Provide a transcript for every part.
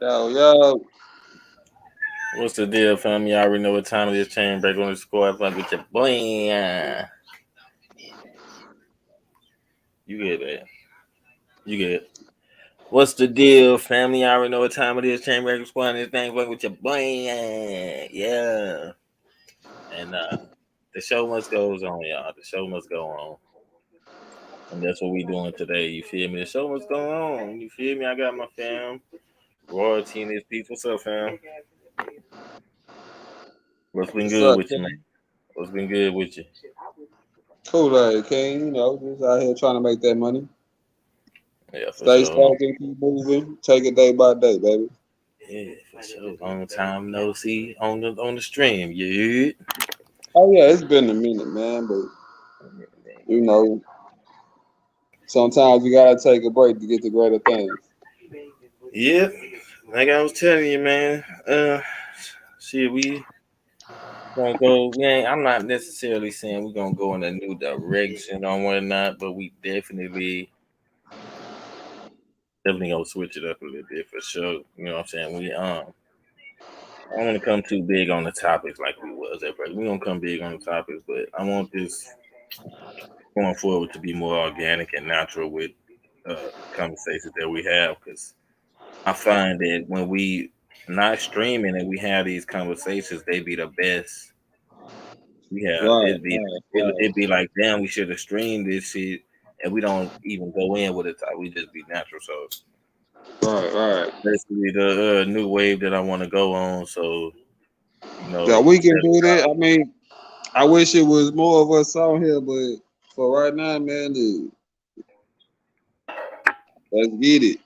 Yo, yo. What's the deal, fam? You already know what time it is. Chainbreaker Squad. Fuck with your boy. You get that? You get it. What's the deal, family? You already know what time it is. Chainbreaker Squad. And this thing fuck with your boy. Yeah. And the show must goes on, y'all. The show must go on. And that's what we doing today. You feel me? The show must go on. You feel me? I got my fam. Royalty and his people. What's up, fam? What's been What's good up, with you, man? King? What's been good with you? Kool-Aid, King. Just out here trying to make that money. Yeah, for Stay sure. stacking, keep moving. Take it day by day, baby. Yeah, for sure. Long time no see on the stream. Yeah. Oh, yeah, it's been a minute, man. But, you know, sometimes you got to take a break to get to greater things. Yep. Like I was telling you, man. See, we gonna go. We ain't. I'm not necessarily saying we're gonna go in a new direction or whatnot, but we definitely gonna switch it up a little bit for sure. You know what I'm saying? I don't want to come too big on the topics like we was at first. We gonna come big on the topics, but I want this going forward to be more organic and natural with conversations that we have because I find that when we not streaming and we have these conversations, they be the best. We have Right, right, right, it'd be like damn, we should have streamed this shit, and we don't even go in with it. We just be natural. So right, right. basically, the new wave that I want to go on. So you Yeah, know, we can do that. I mean, I wish it was more of us on here, but for right now, man, let's get it.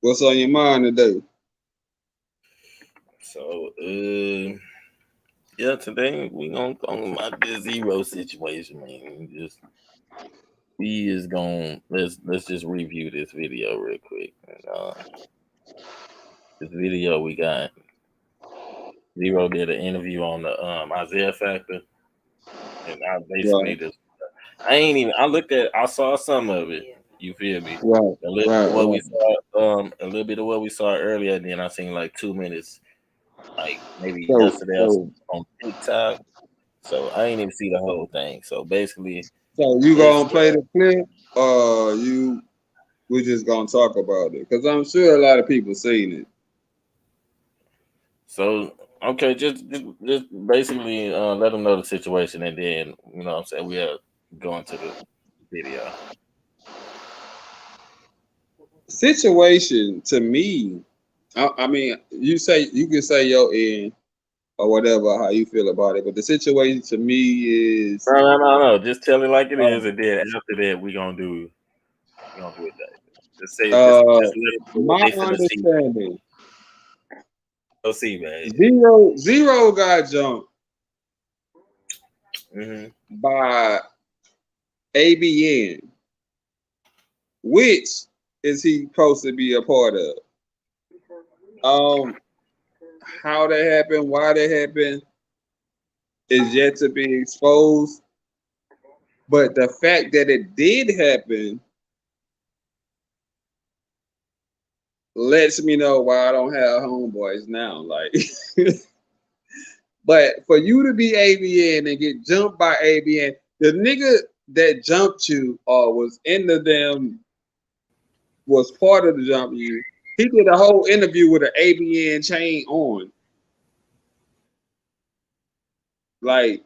What's on your mind today? so yeah, today we gonna talk about this zero situation, man. Just we is gonna let's just review this video real quick. This video we got Zero did an interview on the Isaiah Factor, and I basically Right, just I looked at I saw some of it. You feel me? right, A little bit right, of what we right. saw, a little bit of what we saw earlier, and then I seen like 2 minutes, like maybe So, yesterday or so, something on TikTok. So I ain't even see the whole thing. So basically, so you it's gonna play the clip, or we just gonna talk about it? Cause I'm sure a lot of people seen it. so okay. Just basically let them know the situation, and then you know what I'm saying we'll go into the video. Situation to me, I mean, you can say your end or whatever how you feel about it, but the situation to me is, No. Just tell it like it uh, is, and then after that we gonna do it. That. Just say uh, just let them know what my they finna see. understanding, Go see, man. zero got jumped Hmm. by ABN, which is he supposed to be a part of? Um, how that happened, why that happened, is yet to be exposed. But the fact that it did happen lets me know why I don't have homeboys now. Like, but for you to be ABN and get jumped by ABN, the nigga that jumped you or was in the damn was part of the jump you. He did a whole interview with an ABN chain on. Like,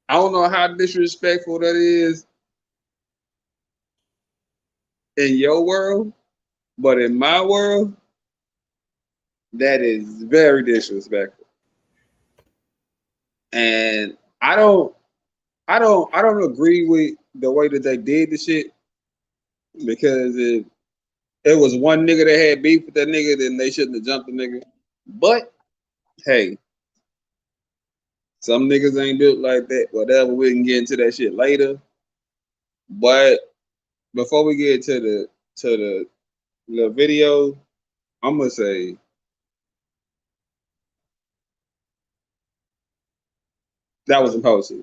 I don't know how disrespectful that is in your world, but in my world, that is very disrespectful. And I don't I don't agree with the way that they did the shit because if it was one nigga that had beef with that nigga, then they shouldn't have jumped the nigga. But hey, some niggas ain't built like that. Whatever, we can get into that shit later. But before we get to the video, I'm gonna say that was impulsive.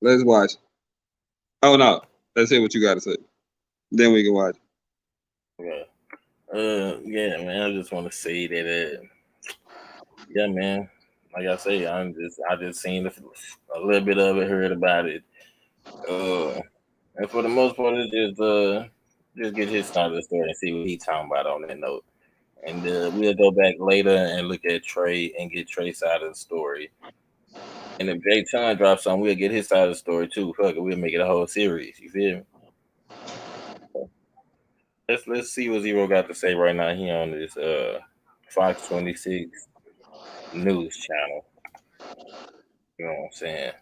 Let's watch. Oh no, let's hear what you gotta say. Then we can watch. Yeah. Yeah, man. I just want to say that. Yeah, man. Like I say, I just seen a little bit of it, heard about it. And for the most part, it's just get his side of the story and see what he talking about on that note. And we'll go back later and look at Trey and get Trey's side of the story. And if Jay Chun drops something, we'll get his side of the story too. Fuck it, we'll make it a whole series. You feel me? Let's see what Zero got to say right now. He on this Fox 26 news channel. You know what I'm saying?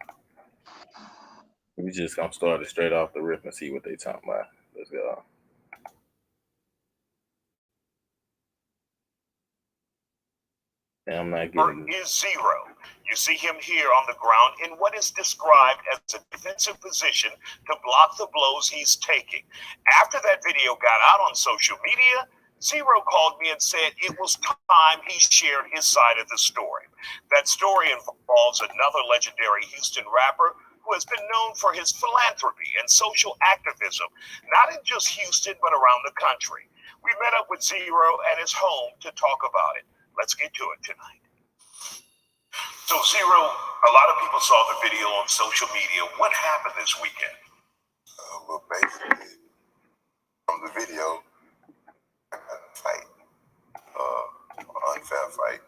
We just gonna start it straight off the rip and see what they talking about. Let's go. And I'm not getting is zero. You see him here on the ground in what is described as a defensive position to block the blows he's taking. After that video got out on social media, Zero called me and said it was time he shared his side of the story. That story involves another legendary Houston rapper who has been known for his philanthropy and social activism, not in just Houston, but around the country. We met up with Zero at his home to talk about it. Let's get to it tonight. So, Zero, a lot of people saw the video on social media. What happened this weekend? Well, basically, from the video, I got a fight, an unfair fight.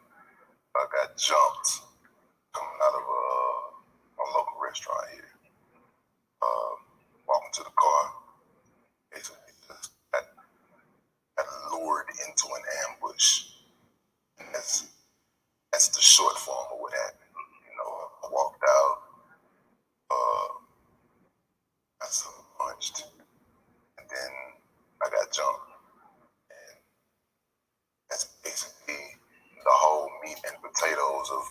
I got jumped coming out of a local restaurant here. Walking to the car, basically just got lured into an ambush. And that's the short form of what happened. You know, I walked out, got punched, and then I got jumped. And that's basically the whole meat and potatoes of.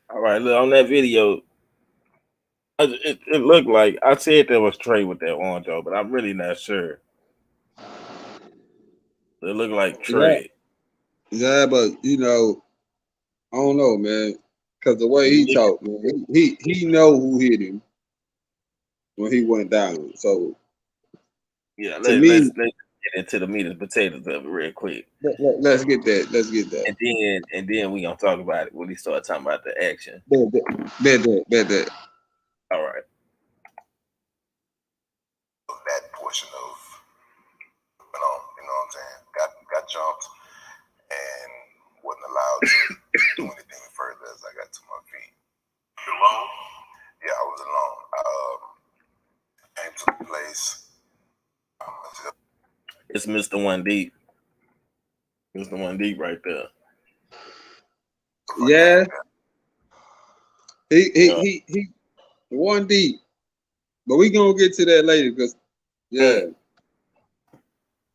all right. Look on that video. It looked like I said there was Trey with that orange though, but I'm really not sure. It looked like Trey. Yeah, but you know, I don't know, man, because the way he talked, man, he know who hit him when he went down. So Yeah, to me, let's get into the meat and potatoes of it real quick. let's get that. Let's get that. And then we gonna talk about it when he start talking about the action. Bet that. All right. That portion of went on, you know what I'm saying? Got jumped and wasn't allowed to do anything further as I got to my feet. You alone? Yeah, I was alone. I came to the place. It's Mr. One Deep. Mr. One Deep right there. Yeah. He one deep. But we gonna get to that later because yeah.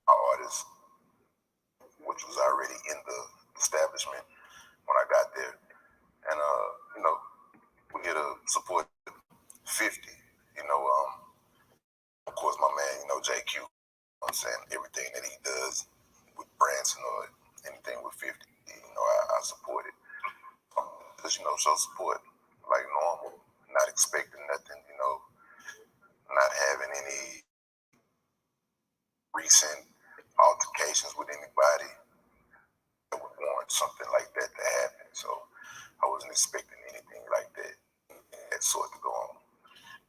My artist, which was already in the establishment when I got there. And you know, we get a support 50, you know, of course my man, you know, JQ, you know what I'm saying, everything that he does with Branson or anything with 50, you know, I support it. Because, you know, show support like normal, not expecting nothing, you know, not having any recent altercations with anybody that would warrant something like that to happen. So I wasn't expecting anything like that, that sort to go on.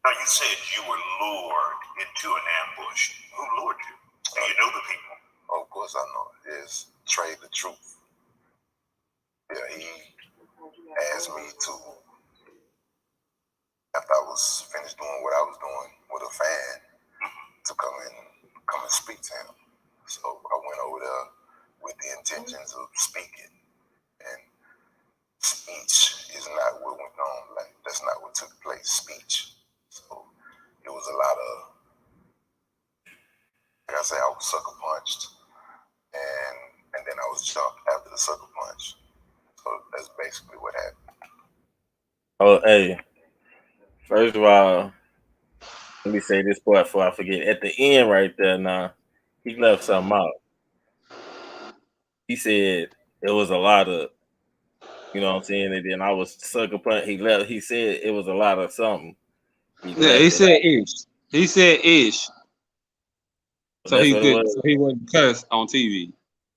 Now, you said you were lured into an ambush. Who lured you? Do you know the people? Oh, of course I know. It's Trey the Truth. Yeah, he asked me to, after I was finished doing what I was doing with a fan, to come and speak to him. So I went over there with the intentions of speaking. And speech is not what went on. Like, that's not what took place, speech. So it was a lot of, like I say, I was sucker punched, and then I was jumped after the sucker punch. So that's basically what happened. Oh, hey. First of all, let me say this part before I forget. At the end, right there, now he left something out. He said it was a lot of, you know what I'm saying, and then I was sucker punch. He left. He said it was a lot of something. He said ish. He said ish. So That's he what it could, was. so he wasn't cussed on TV.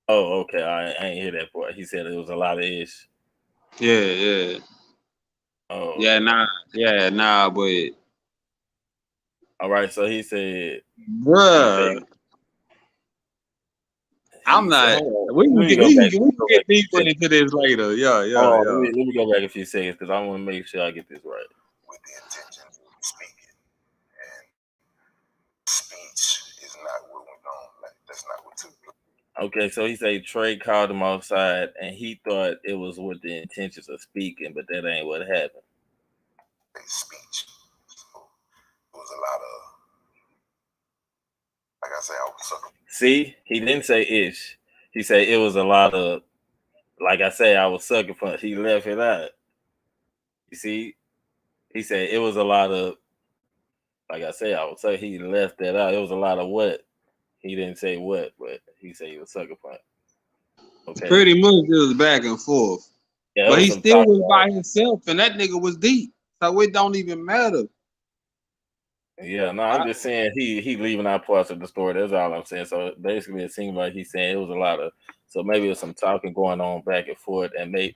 Oh, okay. I ain't hear that part. He said it was a lot of ish. Yeah. Oh, Yeah, okay. but All right. So he said bruh, I'm he said not. hold on. We can Let me get go we back. can, Let we me can go back get a few deeper seconds. into this later. Hold on. Yeah. Let me go back a few seconds because I want to make sure I get this right. with the intention of speaking. And speech is not what went on. Like, that's not what took place. Okay, so he said Trey called him outside and he thought it was with the intentions of speaking, but that ain't what happened. Speech. So it was a lot of, like I say, I was sucker. See, he didn't say ish. He said it was a lot of, like I say, I was sucker punch. He left it out. You see, he said it was a lot of, like I say, I would say he left that out. It was a lot of what? He didn't say what, but he said he was sucker punch. Okay. Pretty much it was back and forth. Yeah, But was he some still talk was about by himself, and that nigga was deep. So it don't even matter. Yeah, no, I'm just saying he leaving out parts of the story. That's all I'm saying. So basically, it seemed like he's saying it was a lot of. So maybe it's some talking going on back and forth, and maybe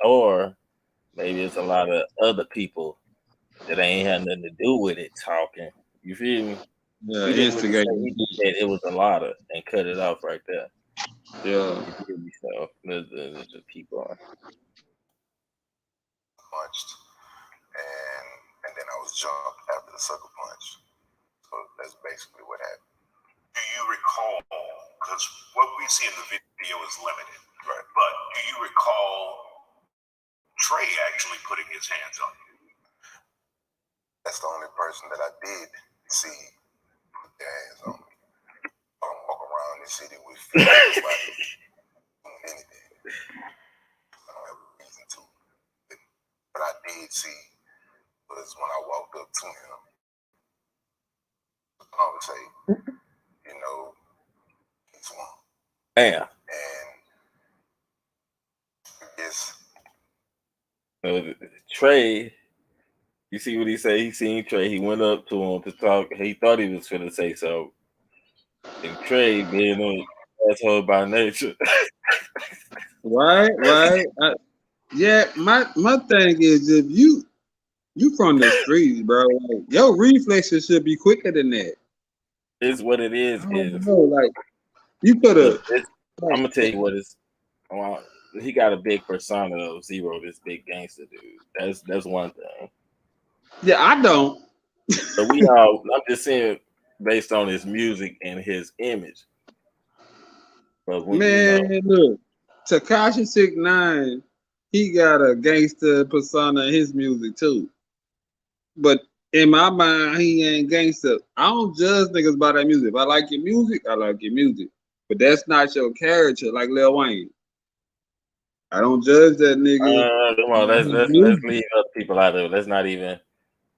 it's a lot of other people that ain't had nothing to do with it talking. You feel me? Yeah, He didn't really say. instigating. He just said it was a lot of and cut it off right there. Yeah. You feel me? So let's just keep on. Punched, and then I was jumped after the sucker punch. So that's basically what happened. Do you recall, because what we see in the video is limited, right? But do you recall Trey actually putting his hands on you? That's the only person that I did see put their hands on me. I don't walk around the city with feet doing anything. I don't have a reason to. But I did see was when I walked up to him, I would say, you know, he's one. Damn. And yes, Trey, you see what he said? He seen Trey. He went up to him to talk. He thought he was gonna say so. And Trey being an asshole by nature. Right. Yeah, my thing is if you from the streets, bro, like, your reflexes should be quicker than that. It's what it I is. don't know, like you could Look, have. I'm gonna tell you what is. Well, he got a big persona of Zero, this big gangster dude. That's one thing. Yeah, I don't. But we all. I'm just saying, based on his music and his image. But when you know, Man, look, Takashi 6ix9ine, he got a gangster persona in his music too. But in my mind, he ain't gangster. I don't judge niggas by that music. If I like your music, I like your music. But that's not your character, like Lil Wayne. I don't judge that nigga. come on, let's leave other people out of it. Let's not even.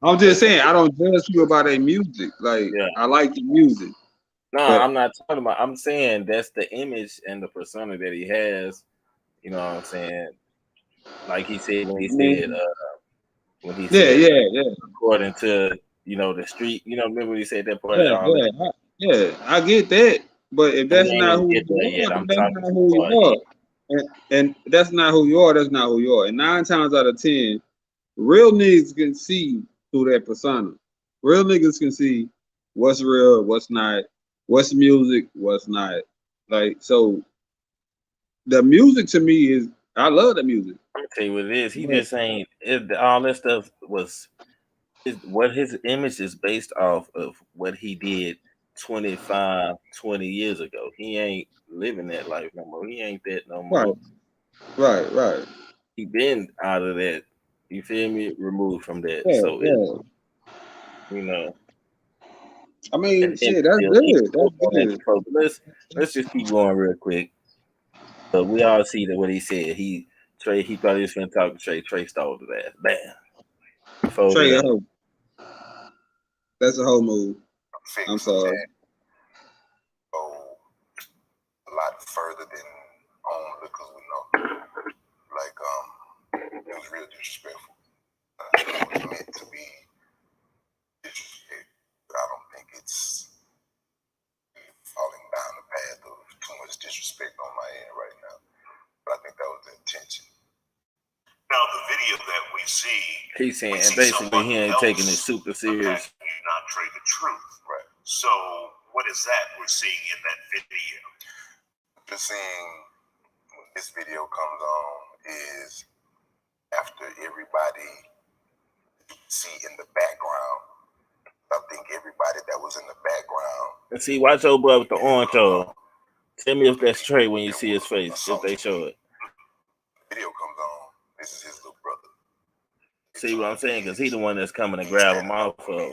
I'm just saying, I don't judge people by their music. Like, Yeah. I like your music. No, But I'm not talking about. I'm saying that's the image and the persona that he has. You know what I'm saying? Like he said when he said yeah. according to the street. Remember when he said that part? I get that. But if And we that's ain't not even who get there you yet. are, then I'm that's talking not who part. you are. And that's not who you are, that's not who you are. And 9 times out of 10, real niggas can see through that persona. Real niggas can see what's real, what's not, what's music, what's not. Like, so the music to me is, I love the music. I'm gonna tell you what it is. He But just ain't all that stuff was what his image is based off of what he did 25, 20 years ago. He ain't living that life no more. He ain't that no more. right. He been out of that. You feel me? Removed from that. So it's Yeah. I an mean, image shit, that's still he good. spoke That's on that good. before. But let's just keep going real quick. But we all see that what he said. He thought he was gonna talk to Trey. Trey stole his ass. Bam. Folded Trey a up. hoe. That's a whole move. I'm fix sorry. that go a lot further than on because we know, like, it was real disrespectful. It was meant to be disrespectful. I don't think it's falling down. disrespect on my end right now. But I think that was the intention. Now, the video that we see, he's saying basically he ain't taking it super serious. you not Trey the truth. Right. So, what is that we're seeing in that video? Just seeing when this video comes on is after everybody you see in the background. I think everybody that was in the background. And see, watch old boy with the orange on. Tell me if that's Trey when you see his face, if they show it. Video comes on. This is his little brother. See what I'm saying? Because he's the one that's coming to grab him off of.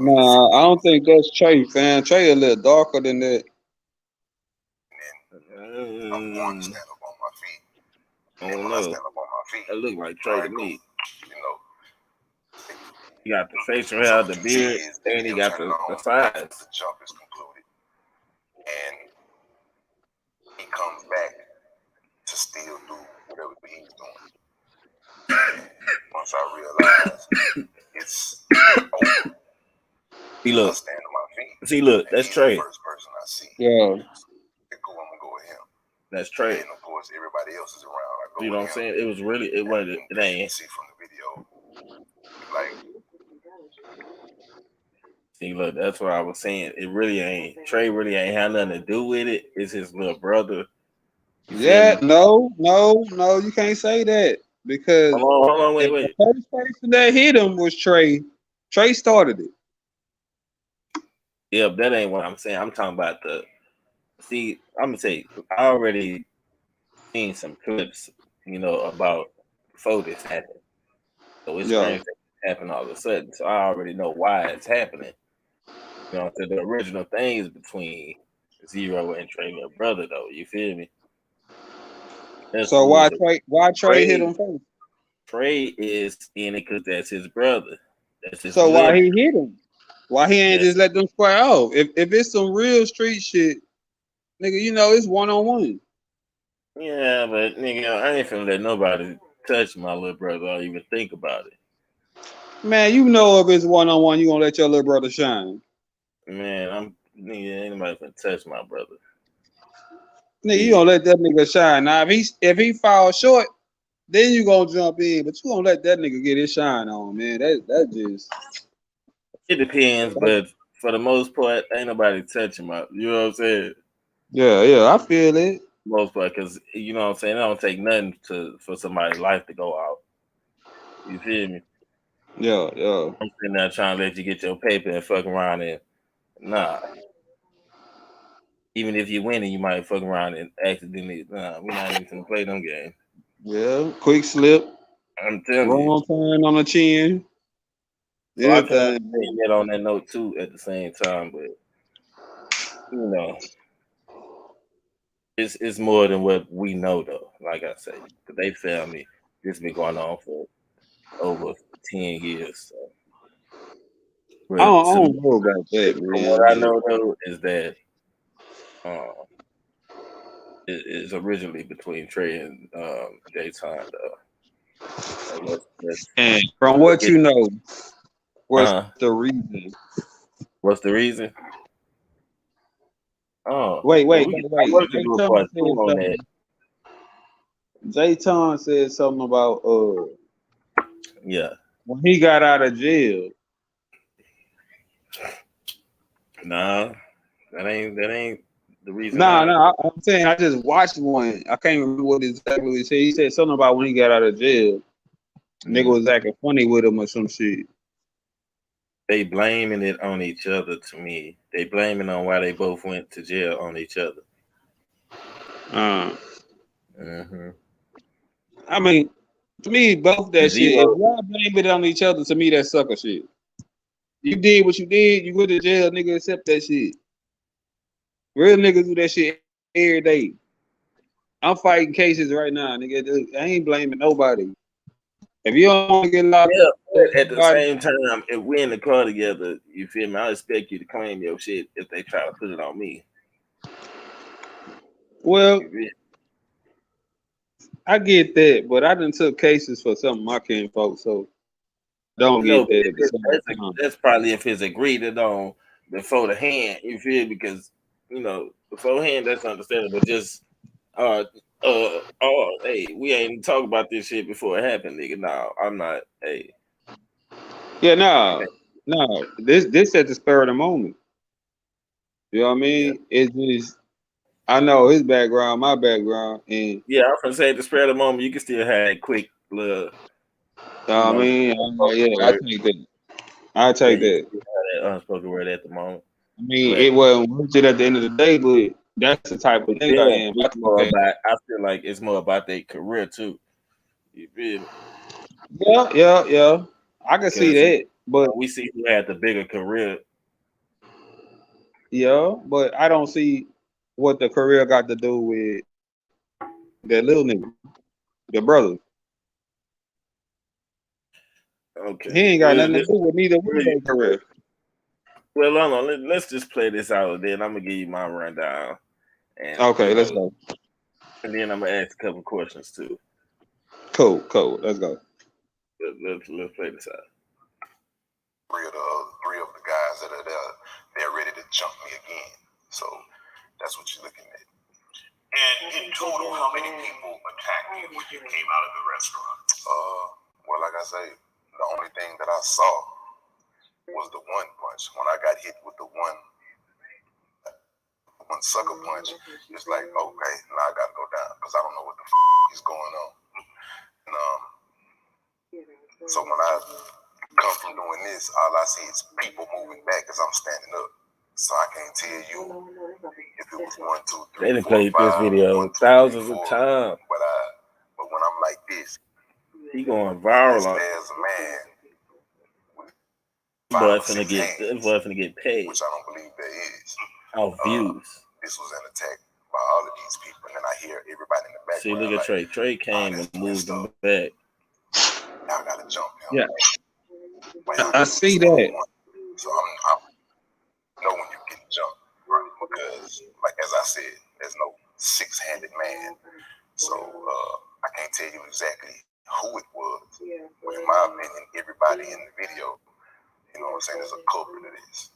Nah, I don't think that's Trey, fam. Trey a little darker than that. I'm going to stand up on my feet. I don't know. That look like Trey to me. You know, he got the facial hair, the beard, and he got the size. The jump is concluded. And he comes back to still do whatever he's doing. And once I realize it's over, he look. I stand on my feet. See, look, that's Trey. The first person I see. Yeah. I'm gonna go with him. That's Trey. And of course, everybody else is around. I go you know what I'm saying? It was really, it wasn't, it ain't. See from the video, like. See, look, that's what I was saying. It really ain't. Trey really ain't had nothing to do with it. It's his little brother. Yeah, no, you can't say that because hold on, wait. The first person that hit him was Trey. Trey started it. Yeah, but that ain't what I'm saying. I'm talking about see, I'm gonna say I already seen some clips, you know, about before this happened. So it's strange that it happened all of a sudden. So I already know why it's happening. You know, the original thing is between Zero and Trey, little brother, though. You feel me? That's so why Trey hit him first? Trey is in it because that's his brother. That's his so brother. why he hit him? Why he ain't just let them square off? If it's some real street shit, nigga, you know it's 1-on-1. Yeah, but nigga, I ain't finna let nobody touch my little brother or even think about it. Man, you know if it's 1-on-1, you gonna let your little brother shine. Man, ain't nobody finna touch my brother. Nigga, you gonna let that nigga shine. Now if he falls short, then you gonna jump in, but you gonna let that nigga get his shine on, man. That just it depends, but for the most part, ain't nobody touching my. You know what I'm saying? Yeah, I feel it. Most part, because you know what I'm saying. It don't take nothing for somebody's life to go out. You feel me? Yeah. I'm sitting there trying to let you get your paper and fuck around and nah. Even if you win it, you might fuck around and accidentally. Nah, we're not even gonna play them games. Yeah, quick slip. I'm telling wrong you. turn on the chin. So I kind of get on that note too at the same time, but you know, it's more than what we know though. Like I say, they family this been going on for over 10 years. So. I don't know about that, man. What I know though is that it is originally between Trey and Jayton though. And from what you know, what's the reason? What's the reason? Oh, wait. Jayton said something about when he got out of jail. Nah, that ain't the reason. Nah, I'm saying I just watched one. I can't remember what exactly he said. He said something about when he got out of jail. Nigga was acting funny with him or some shit. They blaming it on each other to me. They blaming on why they both went to jail on each other. I mean, to me, both that shit. If y'all blame it on each other, to me, that's sucker shit. You did what you did. You went to jail, nigga. Accept that shit. Real niggas do that shit every day. I'm fighting cases right now, nigga. I ain't blaming nobody. If you don't want to get locked up, at the same time, if we're in the car together, you feel me? I expect you to claim your shit if they try to put it on me. Well, I get that, but I done took cases for something I can't vote, so don't get that. That's probably if it's agreed on before the hand. You feel? Because beforehand, that's understandable. Just hey, we ain't talking about this shit before it happened, nigga. No, I'm not. Hey, Yeah, no. This at the spur of the moment. You know what I mean? It's just I know his background, my background, and yeah, I'm gonna say at the spread of the moment, you can still have a quick little, I mean, yeah, I word. take that. I Yeah, take you that. can still have that unspoken word at the moment. I mean, But it wasn't worth it at the end of the day, but that's the type of nigga I yeah, am. it's more about. I feel like it's more about their career too. You feel me? Yeah. I can see Because that, but we see who had the bigger career. yeah, but I don't see what the career got to do with that little nigga, the brother. He Okay, ain't got nothing to do with neither one of their career. well, hold on. Let's just play this out, and then I'm gonna give you my rundown, and Okay, let's go. and then I'm gonna ask a couple questions too. Cool. Let's go. Let's play this out. Three of the guys that are there, they're ready to jump me again. So that's what you're looking at. And in total, how many people attacked you when you came out of the restaurant? Well, like I say, the only thing that I saw was the one punch. When I got hit with the one sucker punch, it's like, okay, now I gotta go down because I don't know what the is going on. And, so when I come from doing this, all I see is people moving back as I'm standing up. So I can't tell you if it was 1, 2, 3, They done 4, played 5, this video 1, 2, 3, thousands 4, of times. But when I'm like this, He going viral. there's a man. Boy finna get paid. Which I don't believe there is. Off views. This was an attack by all of these people, and then I hear everybody in the background. See, look at Trey. Trey came and moved him back. Y'all gotta jump him. Yeah, I see that. So I'm know when you get jumped, right? Because, like as I said, there's no six-handed man. So I can't tell you exactly who it was. But in my opinion, everybody in the video, you know what I'm saying, is a culprit of this.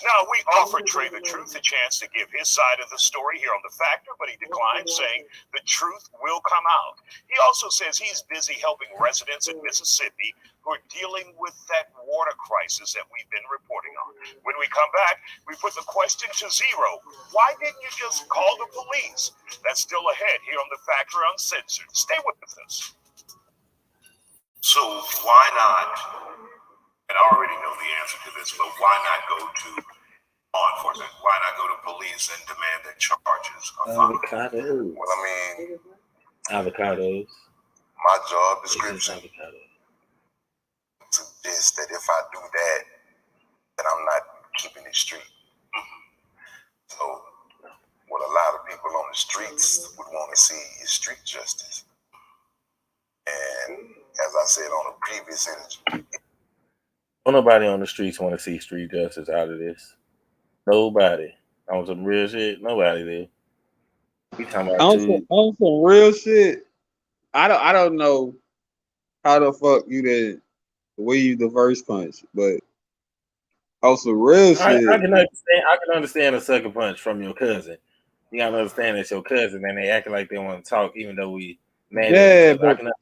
Now, we offered Trey the Truth a chance to give his side of the story here on The Factor, but he declined, saying the truth will come out. He also says he's busy helping residents in Mississippi who are dealing with that water crisis that we've been reporting on. When we come back, we put the question to zero. Why didn't you just call the police? That's still ahead here on The Factor Uncensored. Stay with us. So why not? And I already know the answer to this, but why not go to law enforcement? Why not go to police and demand their charges? Avocados. Well, I mean, avocados. My job description suggests that if I do that, then I'm not keeping it straight. So, what a lot of people on the streets would want to see is street justice. And as I said on a previous interview, Don't nobody on the streets want to see street justice out of this. Nobody. On some real shit, nobody did. We talking about on some real shit. I don't know how the fuck you did weave the first punch, but on some real shit. I can understand a sucker punch from your cousin. You gotta understand it's your cousin, and they acting like they want to talk, even though we mad at each other. But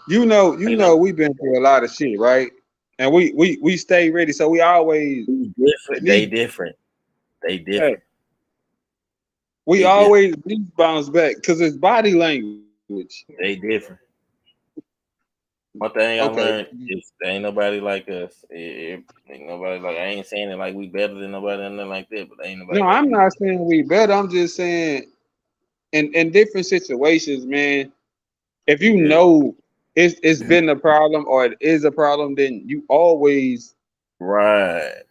you know, we've been through a lot of shit, right? And we stay ready, so we always different. They different. Hey, we always bounce back because it's body language. They different. One thing I learned is there ain't nobody like us. Ain't nobody like. I ain't saying it like we better than nobody or nothing like that, but ain't nobody. No, I'm not saying we better. I'm just saying in different situations, man. If you know it's been a problem or it is a problem, then you always right.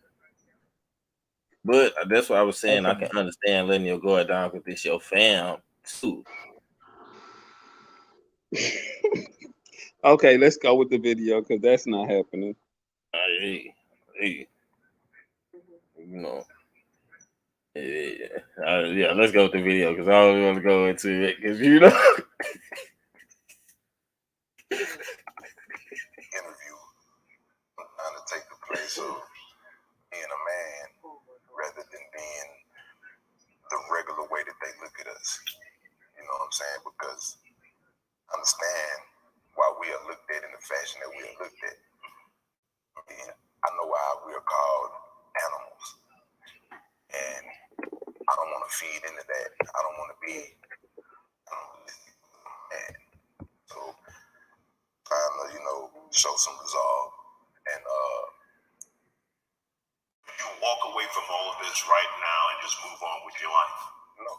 But that's what I was saying. I can understand letting your guard down because it's your fam too. Okay, let's go with the video because that's not happening. Hey, you know. Yeah, let's go with the video because I don't want to go into it because you know. Interview trying to take the place of being a man rather than being is. You know what I'm saying? Because I understand why we are looked at in the fashion that we are looked at. And I know why we are called animals. And I don't want to feed into that. I don't want to be man. So trying to, show some resolve. And you walk away from all of this right now and just move on with your life? No.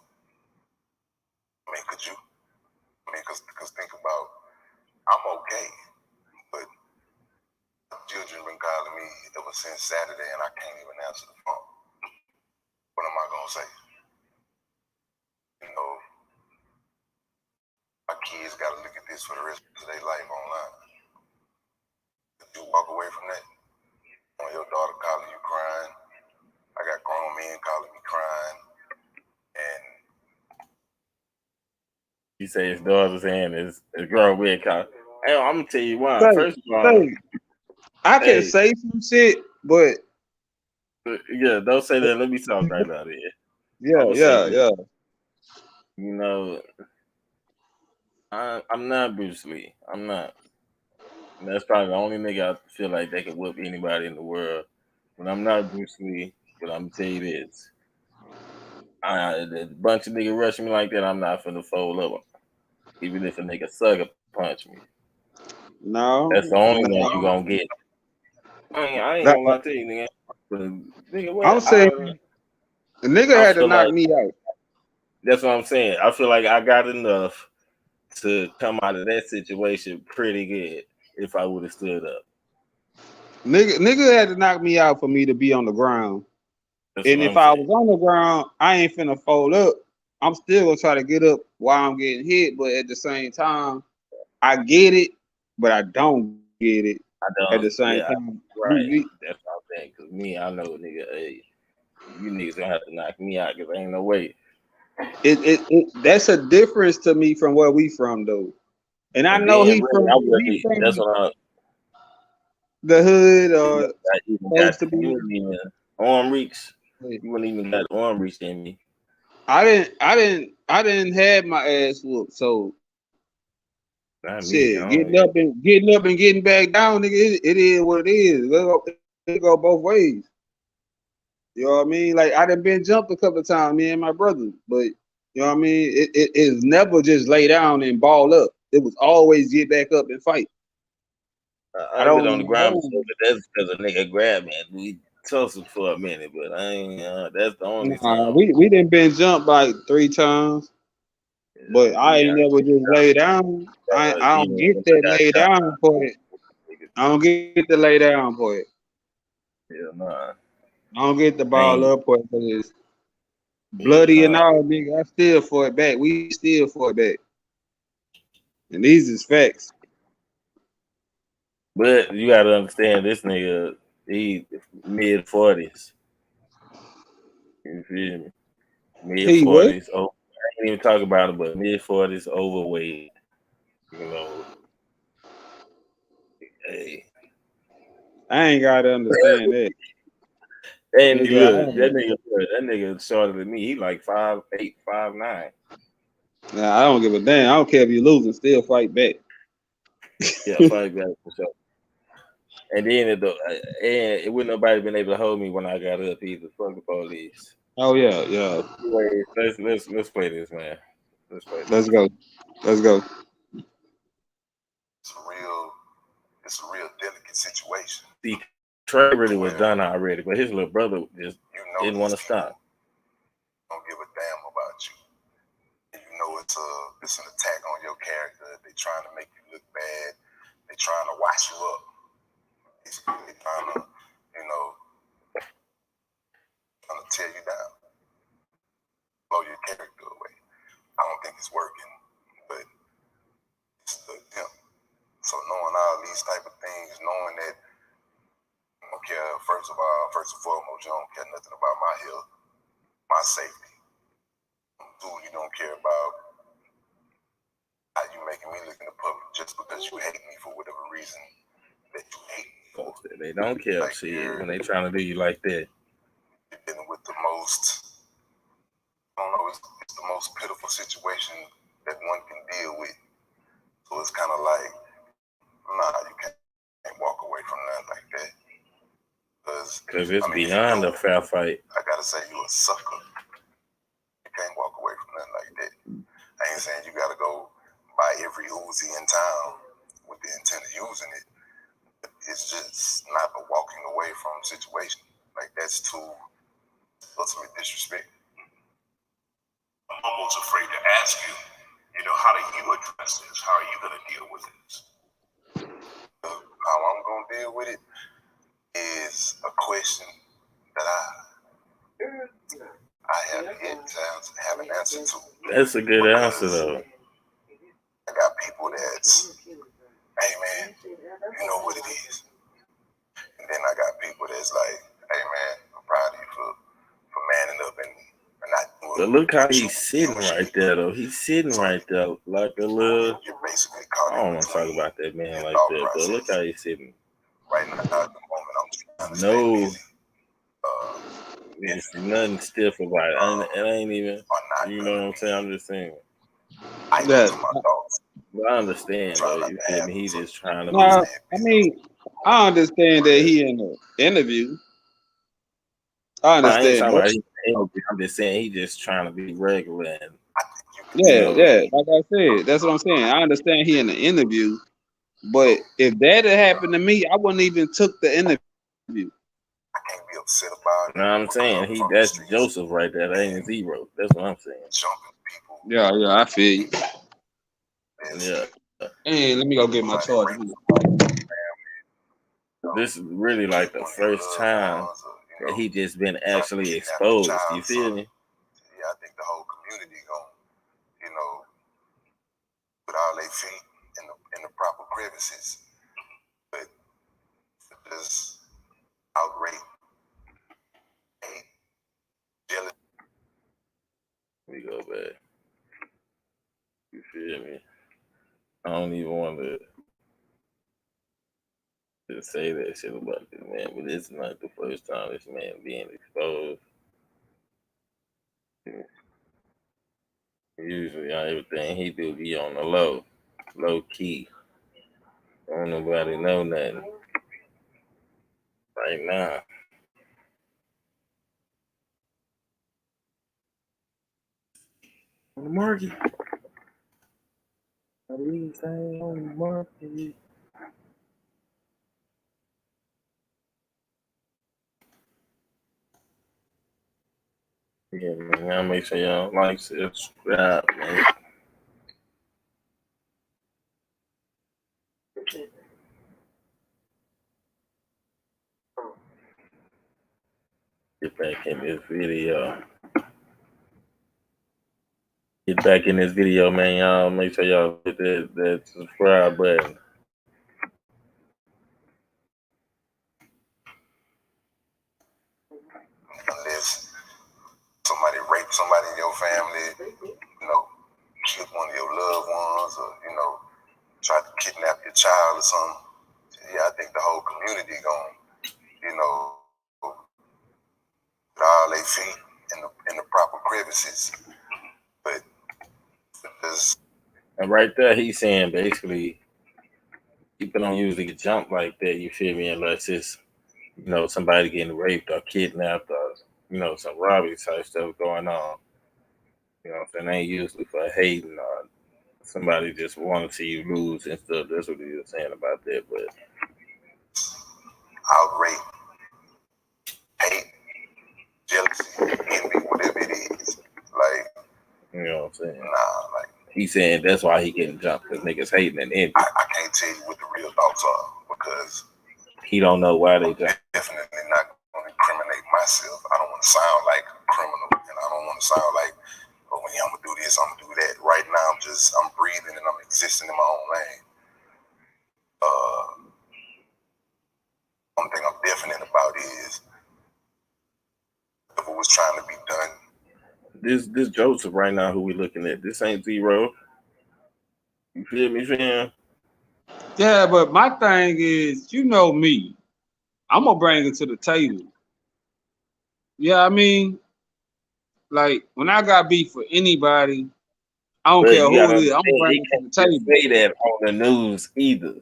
I mean, could you? I mean, because think about, I'm okay, but children been calling me ever since Saturday, and I can't even answer the phone. What am I gonna say? My kids gotta look at this for the rest of their life online. Could you walk away from that? When your daughter calling you crying, I got grown men calling me crying, and You say his daughter's hand is grown red collar. Hey, I'm gonna tell you why. Say, First of all, I can say some shit, but yeah, don't say that. Let me talk right out here. yeah. You know, I'm not Bruce Lee. I'm not. And that's probably the only nigga I feel like they can whoop anybody in the world. But I'm not Bruce Lee. But I'm gonna tell you this: a bunch of niggas rushing me like that, I'm not finna fold up. Even if a nigga sucker punch me, No, that's the only one you gonna get. I ain't gonna lie to you, nigga. But nigga, what? I'm saying the nigga had to knock me out. That's what I'm saying. I feel like I got enough to come out of that situation pretty good if I would have stood up. Nigga had to knock me out for me to be on the ground. That's and if I was on the ground, I ain't finna fold up. I'm still gonna try to get up while I'm getting hit, but at the same time, I get it, but I don't get it. At the same time, right? That's what I'm saying. Cause me, I know, nigga, hey, you niggas gonna have to knock me out because ain't no way. That's a difference to me from where we from though, and I know he from that's what the hood or supposed to be arm reach. You wouldn't even got arm reach in me. I didn't have my ass whooped, so shit, getting up and getting back down, nigga, it is what it is. It go both ways. You know what I mean? Like I done been jumped a couple of times, me and my brother, but you know what I mean? It is never just lay down and ball up. It was always get back up and fight. I don't on the ground, but that's because a nigga grabbed me. We tussled for a minute, but I ain't. That's the only time. We done been jumped like 3 times, but I ain't never just lay down. I don't get that lay down for it. I don't get the lay down for it. Yeah, nah. I don't get the ball up for it because it's bloody and all, nigga. I still fought back. We still fought back. And these is facts. But you gotta understand, this nigga, he mid-40s. You feel me? Mid-40s. Oh, I ain't even talk about it, but mid-40s, overweight. You know, hey. I ain't gotta understand that. And look, that nigga shorter than me. He like 5'8", 5'9". Nah, I don't give a damn. I don't care if you losing, still fight back. Yeah, fight back for sure. And then it wouldn't nobody been able to hold me when I got up either. Fuck the police. Oh yeah. Anyway, let's play this, man. Let's go. It's a real delicate situation. See, Trey really was done already, but his little brother just didn't want to stop. Don't give a damn about you. And it's an attack on your character. They're trying to make you look bad. They're trying to wash you up. Basically, they're trying to tear you down, blow your character away. I don't think it's working, but it's the attempt. So knowing all these type of things, knowing that you don't care, first and foremost, you don't care nothing about my health, my safety. Dude, you don't care about how you making me look in the public just because you hate me for whatever reason that you hate me for. They don't care, like, when they trying to do you like that. You're dealing with the most, I don't know, it's the most pitiful situation that one can deal with. So it's kind of like, nah, you can't walk away from nothing like that. Because it's beyond a fair fight. I gotta say, you a sucker. You can't walk away from nothing like that. I ain't saying you gotta go buy every Uzi in town with the intent of using it. It's just not a walking away from situation. Like, that's too ultimate disrespect. I'm almost afraid to ask you, how do you address this? How are you going to deal with this? How I'm going to deal with it is a question that I have yet to have an answer to. That's a good answer, though. I got people that's, hey man, you know what it is. And then I got people that's like, hey man, I'm proud of you for manning up and not doing. But look how he's sitting right there, though. He's sitting right there like a little. You're basically I don't want to talk about that man like that, but look how he's sitting. Right now, at the moment, I'm just trying to no, stay busy. it's nothing stiff about it. It ain't even, you know what I'm saying? I'm just saying. I know my thoughts. But I understand, though. You feel me? He's just trying to be. I mean, I understand that he in the interview. I understand. I'm just saying he's just trying to be regular. And, yeah. Like I said, that's what I'm saying. I understand he in the interview, but if that had happened to me, I wouldn't even took the interview. I can't be upset about it. You know what I'm saying? That's Joseph right there. That ain't Zero. That's what I'm saying. Jumping people. Yeah, I feel you. Yeah. Hey, let me go get my charger. This is really like the first time that he just been actually exposed. You feel me? Yeah, I think the whole community gonna, put all their feet in the proper crevices. But just outrage, hate, jealousy. Let me go back. You feel me? I don't even want to say that shit about this man, but it's not the first time this man being exposed. Usually, everything he do be on the low key. Don't nobody know nothing right now. On the market. At least I ain't on the market. Yeah, man. Y'all make sure y'all like, subscribe, man. Get back in this video. Get back in this video, man. Y'all make sure y'all hit that subscribe button. Unless somebody raped somebody in your family, killed one of your loved ones, or tried to kidnap your child or something. Yeah, I think the whole community gonna, put all their feet in the proper crevices. But just and right there, he's saying basically, people don't usually get jumped like that. You feel me? Unless it's somebody getting raped or kidnapped or some robbery type stuff going on. And ain't usually for hating or somebody just want to see you lose and stuff. That's what he was saying about that. But outrage, hate, jealousy, envy, whatever it is. Like, you know what I'm saying? Nah, like he's saying that's why he getting jumped, because niggas hating and envy. I can't tell you what the real thoughts are because he don't know why they jump. Definitely not going to incriminate myself. I don't want to sound like a criminal, and I don't want to sound like, oh, when I'm gonna do this, I'm gonna do that. Right now, I'm breathing and I'm existing in my own lane. One thing I'm definite about is if it was trying to be done. This Joseph right now, who we looking at, this ain't Zero. You feel me, fam? Yeah, but my thing is, me, I'm gonna bring it to the table. Yeah, I mean, like when I got beef for anybody, I don't But care you who gotta it is. I'm understand, gonna bring they it to can't the just table. say that on the news either.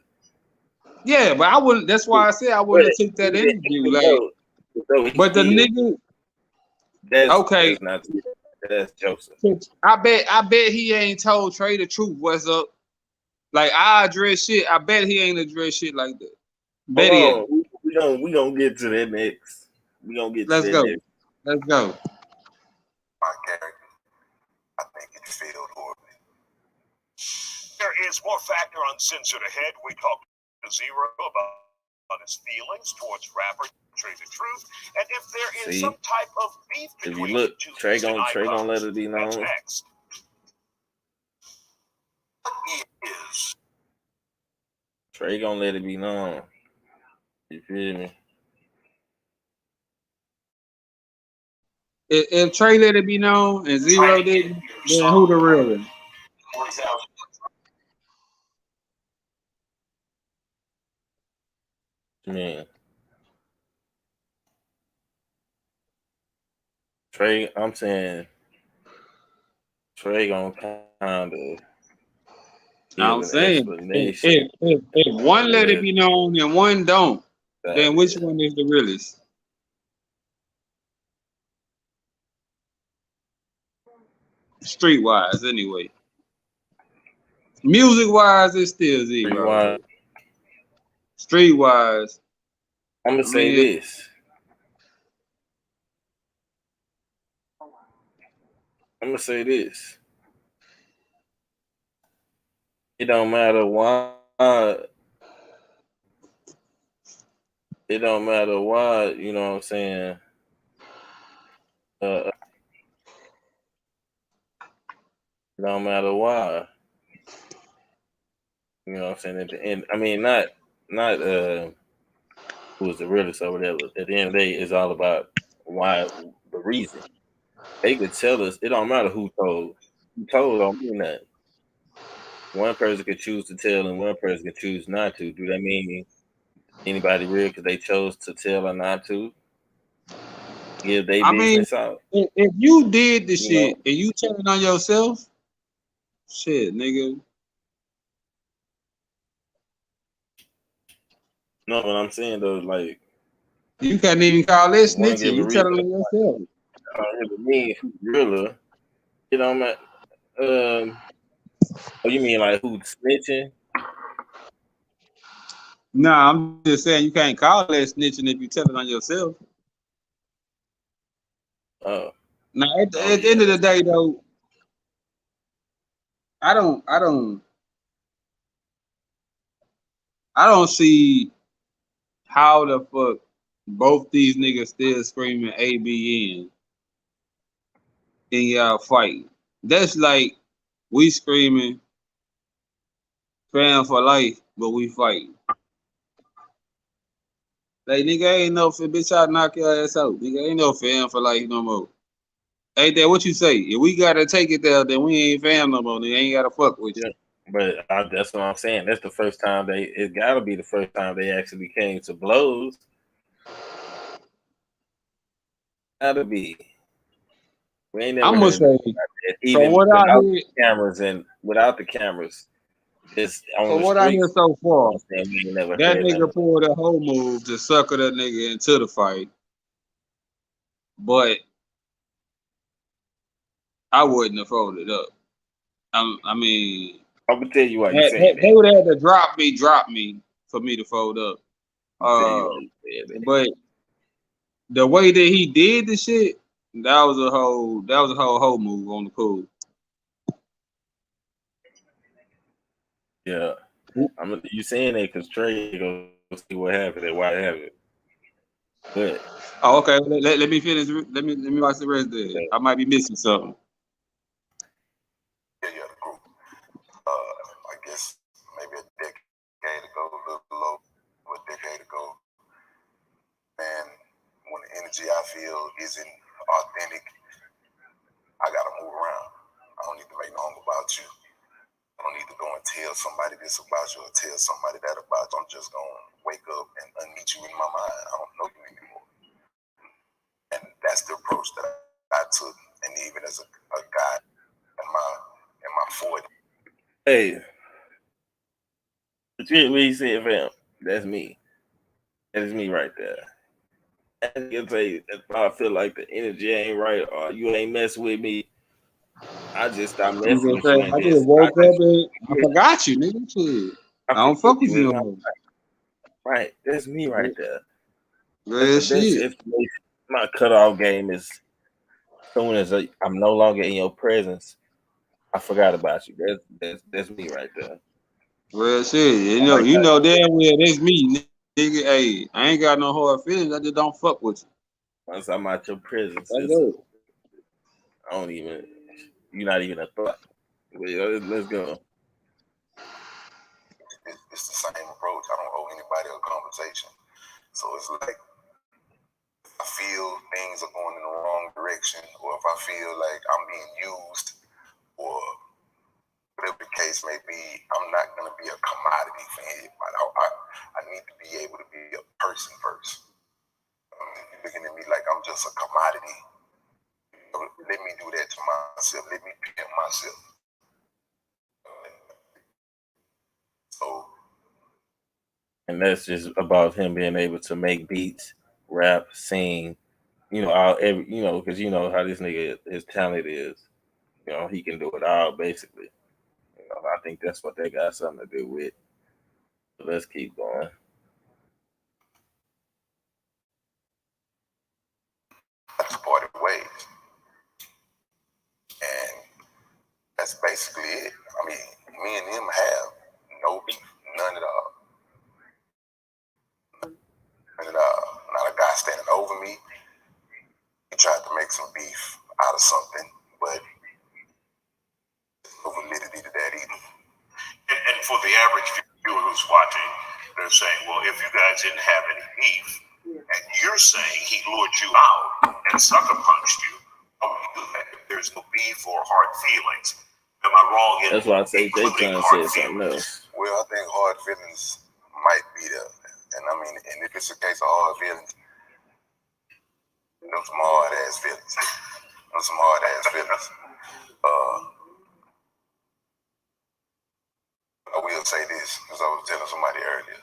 Yeah, but I wouldn't. That's why I said I But wouldn't have took that interview. even Like, though he but the killed, nigga, okay. that's not true. That's Joseph. I bet he ain't told Trey the truth. What's up? Like I address shit. I bet he ain't address shit like that. Bet he ain't. Hold on, we gonna get to that next. We gonna get to Let's that go. next. Let's go. My character, I think it failed horribly. There is more factor uncensored ahead. We talked to Zero about his feelings towards rapper Trey the Truth, and if there is See? some type of beef If you between look, the two Trey Houston gonna let icons. it be That's known. next. He is. Trey gonna let it be known. You feel me? If Trey let it be known and Zero didn't, then who the real one? Man, Trey, I'm saying Trey gonna kind of give I'm an saying explanation. if one let it be known and one don't, then which That one is the realest? Streetwise, anyway. Music wise, it's still Zero. rewind. But streetwise, I'm gonna I say mean, this. I'm gonna say this. It don't matter why. It don't matter why. You know what I'm saying? It don't matter why. You know what I'm saying? At the end, I mean, not who was the realest or whatever. At the end of the day, it's all about why, the reason. They could tell us. It don't matter who told. Who told don't mean that. One person could choose to tell, and one person could choose not to. Do that mean anybody real because they chose to tell or not to give their I mean, business out? if you did the You know, shit and you telling on yourself, shit, nigga. no, what I'm saying though, like You can't even call that one snitching. give a You reason. telling on yourself. I don't really mean who's realer. You know, man. Oh, you mean like who's snitching? Nah, I'm just saying you can't call that snitching if you telling on yourself. Oh, Now, at the yeah, end of the that's day, though, I don't see how the fuck both these niggas still screaming ABN in y'all fighting. That's like we screaming fan for life, but we fighting. Like nigga ain't no for bitch, I knock your ass out. Nigga ain't no fan for life no more. Ain't that what you say? If we gotta take it there, then we ain't fam no more. They ain't gotta fuck with you. yeah. But that's what I'm saying. That's the first time it got to be the first time they actually came to blows. Gotta be. We ain't never I'm gonna heard say that, from even what I without hear, the cameras and without the cameras, just on from the what I hear streets. so far, I'm saying we ain't never that heard nothing. nigga pulled a whole move to sucker that nigga into the fight, but I wouldn't have folded up. I mean, I'm gonna tell you why you saying they that. would have had to drop me for me to fold up. I'm gonna tell you why you said that. But the way that he did the shit, that was a whole move on the pool. Yeah, you saying that because Trey go see what happened and why it happened. But Oh, okay. Let me finish. Let me watch the rest of it. I might be missing something. Yeah, the group. I guess maybe a decade ago, a little below a decade ago. Man, when the energy I feel isn't authentic, I gotta move around. I don't need to make known about you. I don't need to go and tell somebody this about you or tell somebody that about you. I'm just gonna wake up and unmeet you in my mind. I don't know you anymore. And that's the approach that I took. And even as a guy in my Hey, what he said, fam? That's me. That is me right there. I can say if I feel like the energy ain't right or you ain't messing with me, I just stop You messing just with say, you I and just woke up and I forgot you, nigga. Shit. I don't fuck with you no more. Right, that's me right there. Real That's the best shit. information. My cutoff game is as soon as I'm no longer in your presence, I forgot about you. That's me right there. Real shit. You know damn well that's me, nigga. Hey, I ain't got no hard feelings. I just don't fuck with you. Once I'm out your presence, That's it. I don't even. You're not even a thought. But, let's go. It's the same approach. I don't owe anybody a conversation. So it's like if I feel things are going in the wrong direction, or if I feel like I'm being used, or whatever the case may be, I'm not going to be a commodity for anybody. I need to be able to be a person first. If you're looking at me like I'm just a commodity, let me do that to myself. Let me pimp myself. So, And that's just about him being able to make beats, rap, sing, because you know how this nigga his talent is. He can do it all basically. I think that's what they got something to do with. So let's keep going. that's parted ways. And that's basically it. I mean, me and him have no beef, none at all. None at all. Not a guy standing over me. He tried to make some beef out of something, but no validity to that either. And for the average viewer who's watching, they're saying, well, if you guys didn't have any beef, and you're saying he lured you out and sucker punched you, how would you do that if there's no beef or hard feelings? Am I wrong in That's why I say Jay including trying to hard say something feelings? else. Well, I think hard feelings might be there. And I mean, and if it's a case of hard feelings, some hard ass feelings. Some hard ass feelings. I will say this, because I was telling somebody earlier.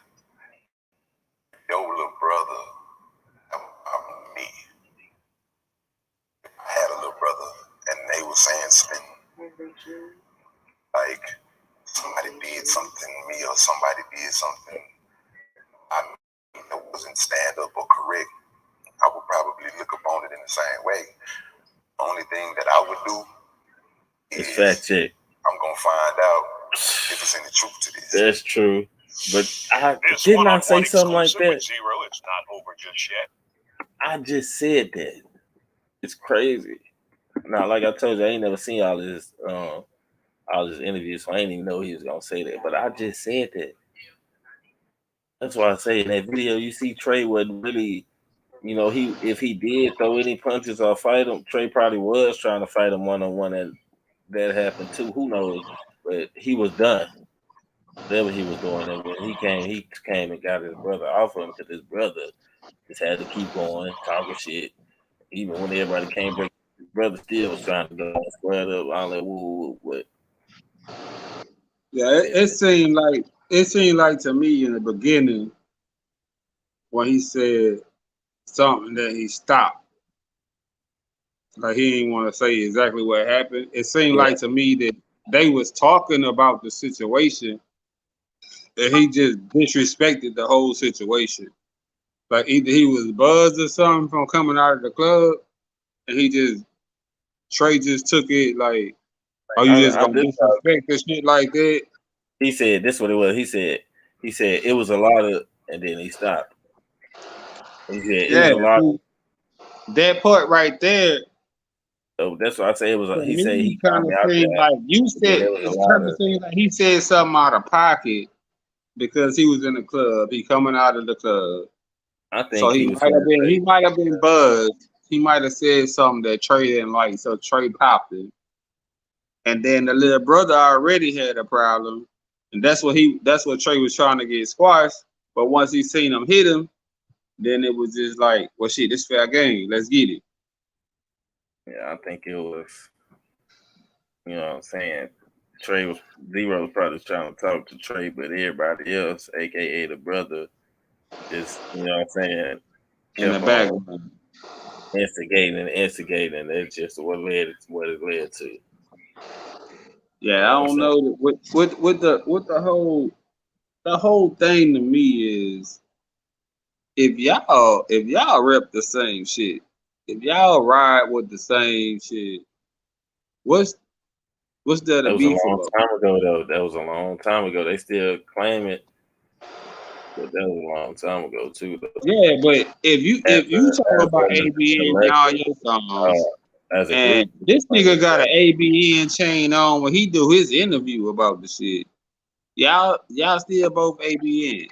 Your little brother, I'm me. I had a little brother, and they were saying something like somebody did something to me or somebody did something I mean, that wasn't stand up or correct. I would probably look upon it in the same way. The only thing that I would do is fact check. I'm gonna find out if it's any truth to this. That's true. But I did not say something like that. Zero, it's not over just yet. I just said that. It's crazy. Now, like I told you, I ain't never seen all this interviews, so I ain't even know he was gonna say that. But I just said that. That's why I say in that video you see Trey wasn't really, if he did throw any punches or fight him, Trey probably was trying to fight him one-on-one, and that happened too. Who knows? But he was done. Whatever he was doing, and when he came and got his brother off of him because his brother just had to keep going, talking shit. Even when everybody came back, his brother still was trying to go and square up. I was like, woo, what? Yeah, it seemed like to me in the beginning when he said something that he stopped. Like he didn't want to say exactly what happened. It seemed like to me that they was talking about the situation and he just disrespected the whole situation. Like either he was buzzed or something from coming out of the club and Trey just took it like, oh, you just gonna disrespect this shit like that? He said this is what it was. He said it was a lot of, and then he stopped. He said it was a lot of. That part right there. So that's why I say it was. He said he kind of seemed like you said. It kind of seemed like he said something out of pocket because he was in the club. He coming out of the club. I think so he might have been buzzed. He might have said something that Trey didn't like, so Trey popped it. And then the little brother already had a problem, and that's what Trey was trying to get squashed. But once he seen him hit him, then it was just like, well, shit, this fair game. Let's get it. Yeah, I think it was. You know what I'm saying? Zero was probably trying to talk to Trey, but everybody else, aka the brother, just you know what I'm saying, in the kept on background. instigating. That's just what it led to. Yeah, I don't know what the whole thing to me is if y'all rep the same shit, if y'all ride with the same shit, what's there to That was a beef long about? time ago, though. That was a long time ago. They still claim it, but that was a long time ago too. Though. Yeah, but if you talk about a ABN and all collective, your songs, as a and group, this nigga got an ABN chain on when he do his interview about the shit, y'all still both ABN.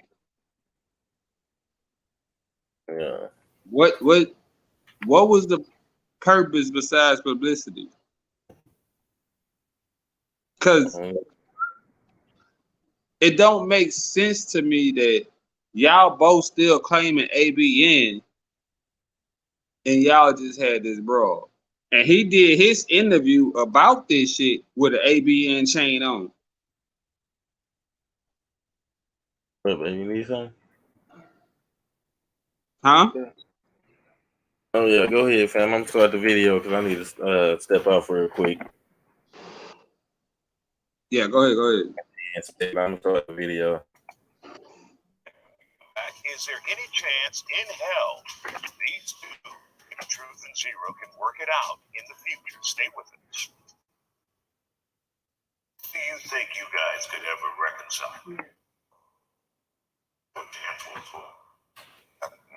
yeah. What was the purpose besides publicity? Because it don't make sense to me that y'all both still claiming ABN and y'all just had this brawl. And he did his interview about this shit with an ABN chain on. But you need something? Huh? Oh yeah, go ahead, fam. I'm gonna start the video because I need to step off real quick. Yeah, go ahead. I'm gonna start the video. Is there any chance in hell these two, Truth and Zero, can work it out in the future? Stay with us. Do you think you guys could ever reconcile?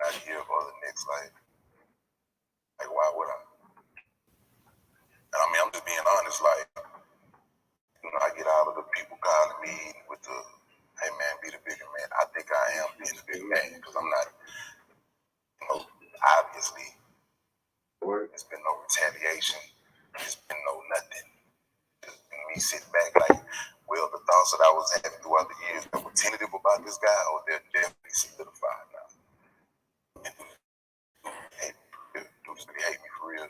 Not here for the next life. Like, why would I? I mean, I'm just being honest. Like, I get out of the people calling me with the, hey man, be the bigger man. I think I am being the bigger man because I'm not, obviously, there's been no retaliation. There's been no nothing. Just me sitting back like, well, the thoughts that I was having throughout the years that were tentative about this guy, they're definitely solidified now. Dudes really hate me for real.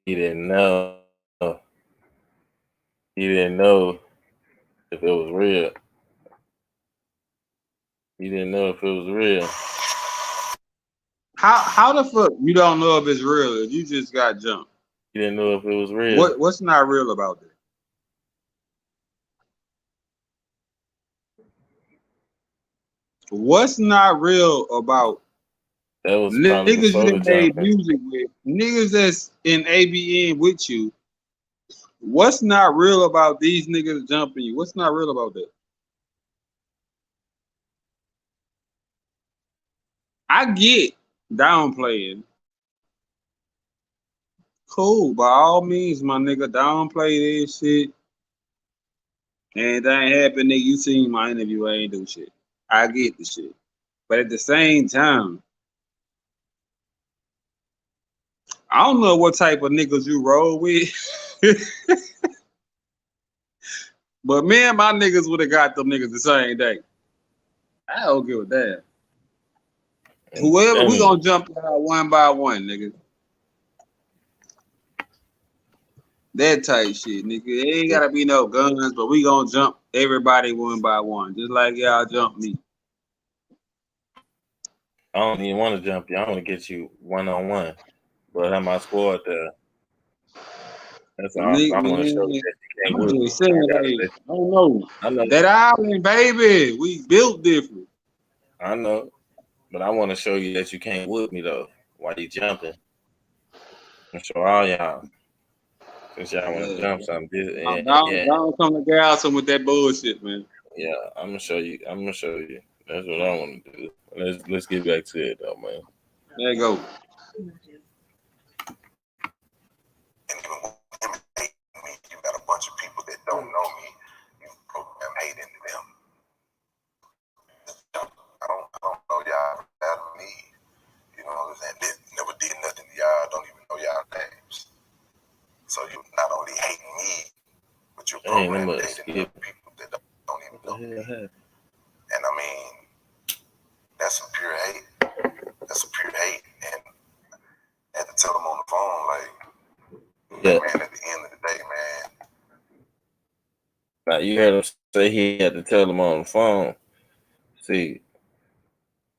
He didn't know. He didn't know if it was real. He didn't know if it was real. How the fuck you don't know if it's real if you just got jumped? He didn't know if it was real. What's not real about that? What's not real about That was probably niggas you before the done made jumping. music with, niggas that's in ABN with you? What's not real about these niggas jumping you? What's not real about that? I get downplaying. Cool, by all means, my nigga, downplay this shit. Anything happen, nigga, you seen my interview, I ain't do shit. I get the shit. But at the same time, I don't know what type of niggas you roll with. But me and my niggas would have got them niggas the same day. I don't give a damn. Whoever, we gonna jump out one by one, nigga. That type shit, nigga. It ain't gotta be no guns, but we gonna jump everybody one by one, just like y'all jump me. I don't even want to jump you. I want to get you one-on-one. But I have my squad there. That's all. Nigga, I want to show you that you can't I'm whip me. just saying, like, I don't know. I know. That island, baby, we built different. I know. But I want to show you that you can't whip me, though, while you jumping. And show all y'all. Since y'all want to jump something. Don't come to Galson with that bullshit, man. Yeah, I'm gonna show you. That's what I want to do. Let's get back to it, though, man. There you go. And even with him hating me, you got a bunch of people that don't know me. You program hate into them. I don't know y'all out of me. You know what I'm saying? They never did nothing to y'all. Don't even know y'all names. So you not only hating me, but you're programming hating other people that don't even know me. And I mean, that's some pure hate. That's some pure hate. And I had to tell him on the phone, like, man, at the end Now you heard him say he had to tell him on the phone. See,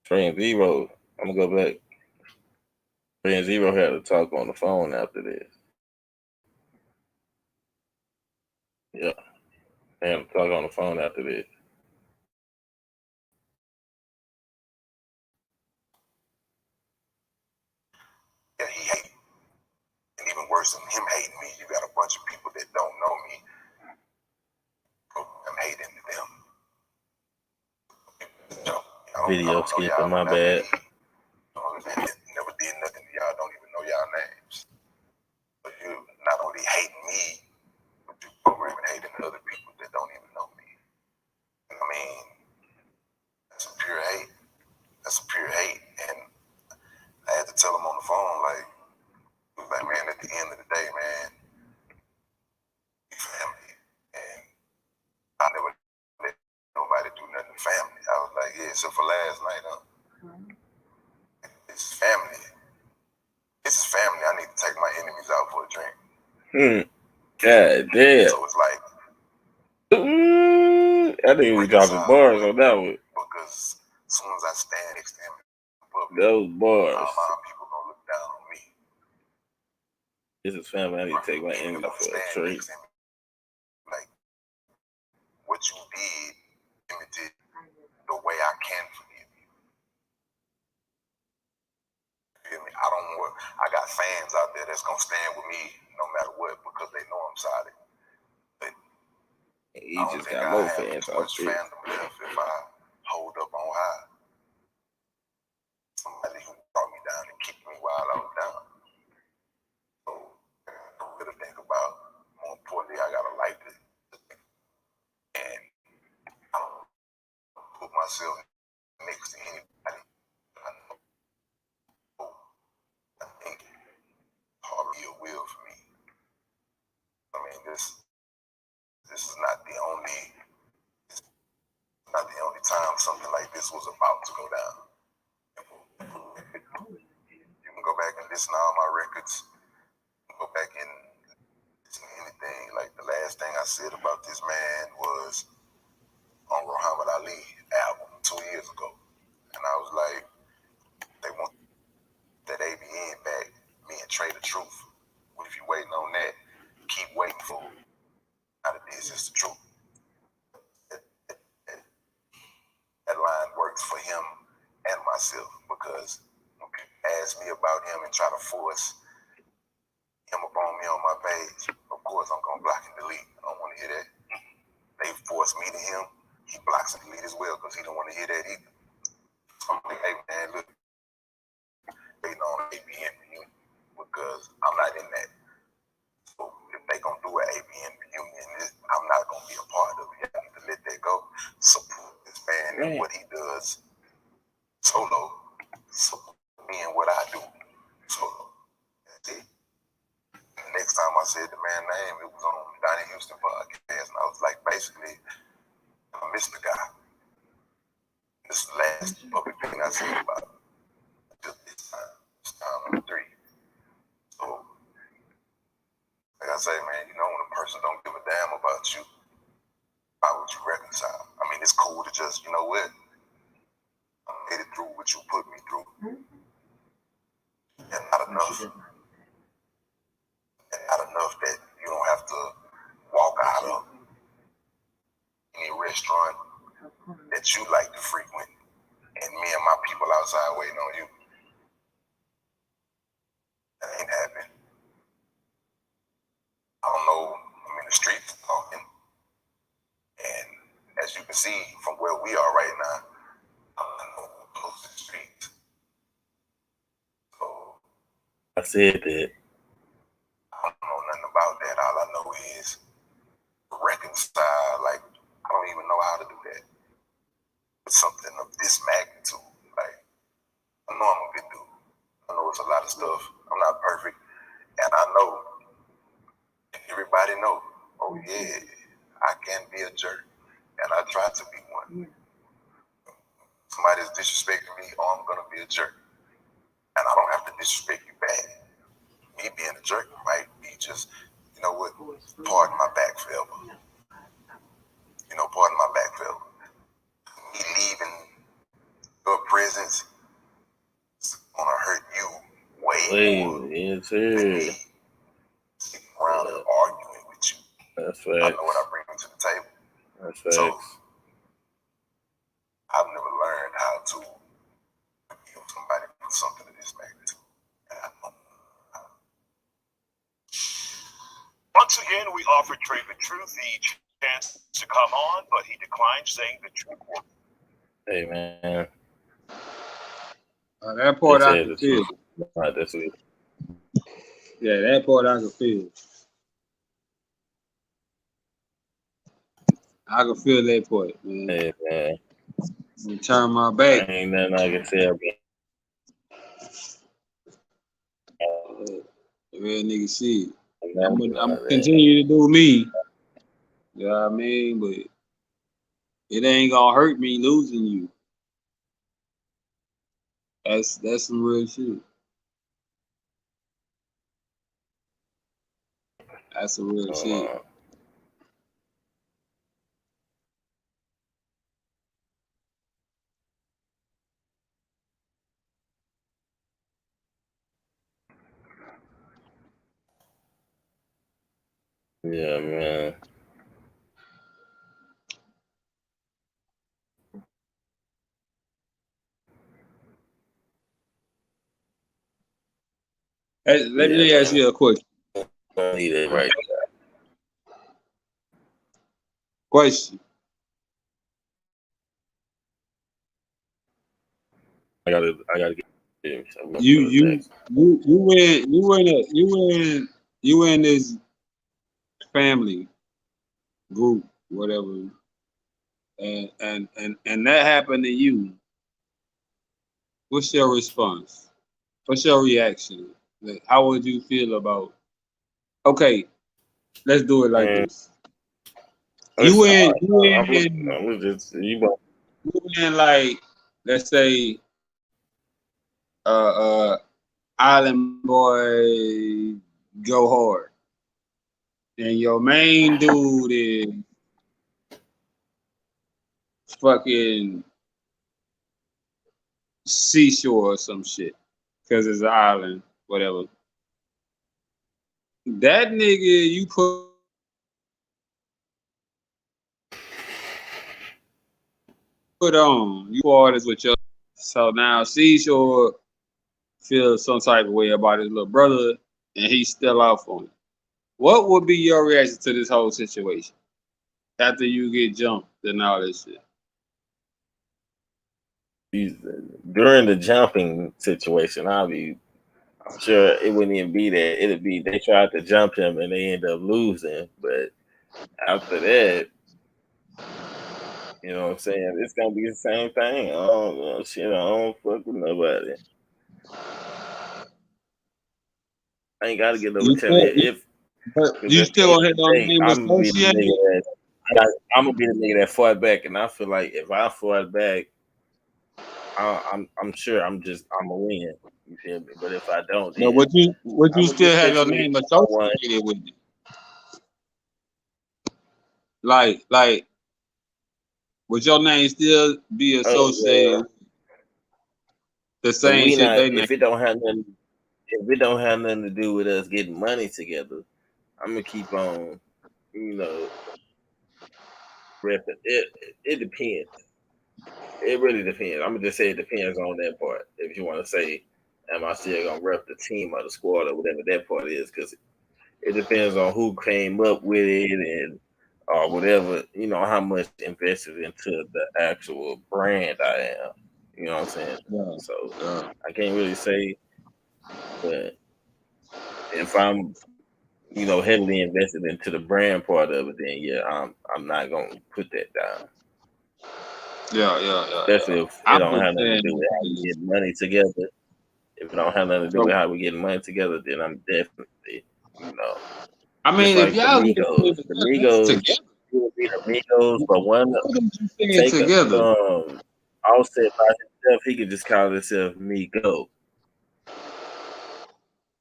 Trey and Zero, I'm gonna go back. Trey and Zero had to talk on the phone after this. Yeah, they had to talk on the phone after this. Yeah, he hate. And even worse than him hating me, you got a bunch of people that don't know me. I'm hating them. Video skipping, my bad. Never did nothing to y'all, don't even know y'all names. But you not only hating me, but you programming hating other people that don't even know me. I mean, that's a pure hate. That's a pure hate. And I had to tell him on the phone, like, man, at the end of the day, man, we family. And I never let nobody do nothing to family. I was like, yeah, except for last night, This is family. This is family. I need to take my enemies out for a drink. God damn. So it's like, I think we dropping bars on that one. Because as soon as I stand next to him in public, those bars. all my people gonna look down on me. This is family. I need to take my enemy for a treat. Like, what you did limited the way I can forgive you. Feel me? I got fans out there that's gonna stand with me no matter what because they know I'm solid. But he just got more fans out there. Fandom left if I hold up on high. Somebody who brought me down and kicked me while I was down. So I really think about, more importantly, I got a life to think. And I don't put myself next to anybody. I think hardly a will for me. I mean, this is not the only time something like this was about to go down. You can go back and listen to all my records. Go back and listen to anything. Like the last thing I said about this man was on Muhammad Ali album 2 years ago. And I was like, they want that ABN back, me and Trey the Truth. What if you waiting on that? Keep waiting for it. Out of this is the truth. That line works for him and myself because when people ask me about him and try to force him upon me on my page, of course I'm gonna block and delete. I don't want to hear that. They force me to him, he blocks and delete as well because he don't want to hear that either. So I'm like, hey man, look, waiting on ABN reunion because I'm not in that. So if they gonna do an ABN reunion, I'm not gonna be a part of it. I need to let that go. Support this man and what he does solo. Support me and what I do solo. That's it. Next time I said the man's name, it was on Donnie Houston podcast, and I was like, basically, I missed the guy. This is the last public thing I said about him. Just this time. It's time number 3. So, like I say, man, you know, when a person don't give a damn about you, why would you reconcile? I mean, it's cool to just, you know what? I made it through what you put me through. And not enough. And not enough that you don't have to walk out of any restaurant that you like to frequent and me and my people outside waiting on you. That ain't happening. I don't know. I'm in the streets talking. And as you can see from where we are right now, I'm close to the streets. So I said that. I don't know nothing about that. All I know is reconcile. Like, I don't even know how to do that. With something of this magnitude. Like, I know I'm a good dude. I know it's a lot of stuff. I'm not perfect. And I know everybody know, oh yeah, I can be a jerk. And I try to be one. Somebody's disrespecting me, oh, I'm gonna be a jerk. And I don't have to disrespect you back. Me being a jerk might be just, you know what, pardon my back forever. pardon my back felt. Me leaving your presence is gonna hurt you way more yes, than sir. me sitting around and arguing with you. That's I facts. know what I bring to the table. That's So facts. I've never learned how to forgive somebody for something of this magnitude. Once again, we offered Trey the Truth the chance to come on, but he declined, saying the truth. Hey, man. That part I They can said the feel. truth. Right, that's it. Yeah, that part I can feel. I can feel that part, man. Hey, man. I'm turn my back. Ain't nothing I can say about Real nigga shit. it. I'm gonna continue to do me. You know what I mean? But it ain't gonna hurt me losing you. That's some real shit. That's some real shit. Yeah, man. Hey, let me ask you a question. I need it right. Question. I gotta get You in this family group, whatever, and that happened to you. What's your response? What's your reaction? Like, how would you feel about? Okay, let's do it like this. You in like, let's say, Island Boy Go Hard, and your main dude is fucking Seashore or some shit, because it's an island, whatever. That nigga you put on, you artists with your, so now Seashore feels some type of way about his little brother, and he's still off on it. What would be your reaction to this whole situation after you get jumped and all this shit? During the jumping situation, I'm sure it wouldn't even be that. It'd be they tried to jump him and they end up losing. But after that, you know what I'm saying? It's gonna be the same thing. I don't fuck with nobody. I ain't gotta get no retaliation. But you still gonna have no name I'm gonna be the associated? nigga I'm gonna be the nigga that fought back, and I feel like if I fought back, I'm sure I'm gonna win. You feel me? But if I don't, No, then would you still have your essentially name associated with it? Like, would your name still be associated with the same shit they name? if it don't have nothing to do with us getting money together, I'm gonna keep on, repping. It depends. It really depends. I'm gonna just say it depends on that part. If you want to say, am I still gonna rep the team or the squad or whatever that part is? Because it depends on who came up with it and or whatever. How much invested into the actual brand I am. You know what I'm saying? Yeah. So I can't really say, but if I'm heavily invested into the brand part of it, then yeah, I'm not gonna put that down. Yeah. Especially if it don't have nothing to do with how we get money together. If it don't have nothing to do with how we get money together, then I'm definitely, I mean, just if like the y'all Migos. The Migos would be the Migos, but one take together. Offset by himself, he could just call himself Migo.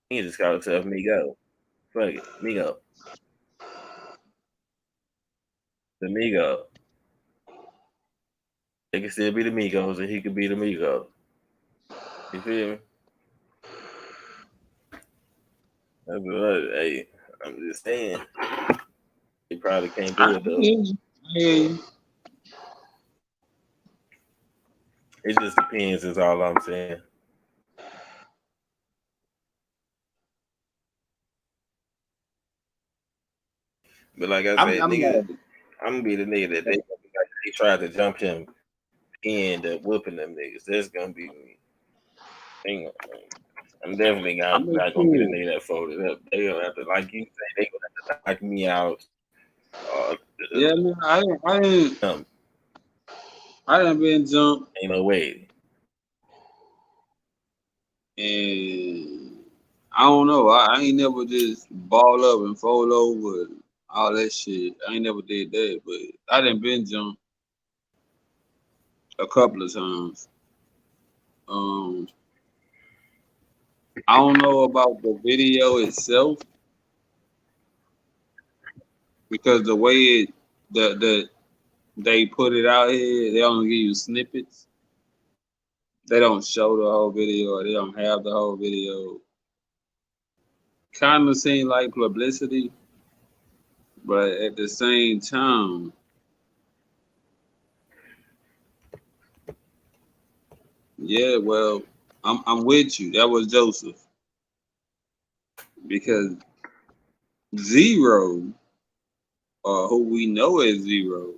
He can just call himself Migo. Fuck it, Migo. The Migo. They can still be the Migos, and he could be the Migos. You feel me? That's what hey, I'm just saying. He probably can't do it though. It just depends. Is all I'm saying. But like I said, nigga, I'm gonna be the nigga that they tried to jump him, he ended up whooping them niggas. That's gonna be me. I'm definitely not gonna be the nigga that folded up. They gonna have to, like you say, they gonna have to knock me out. Yeah, man, I done been jumped. Ain't no way. And I don't know. I ain't never just ball up and fold over and all that shit. I ain't never did that, but I done been jumped a couple of times. I don't know about the video itself because the way they put it out here, they only give you snippets. They don't show the whole video, or they don't have the whole video. Kind of seem like publicity, but at the same time, yeah, well, I'm with you. That was Joseph because Zero, or who we know as Zero,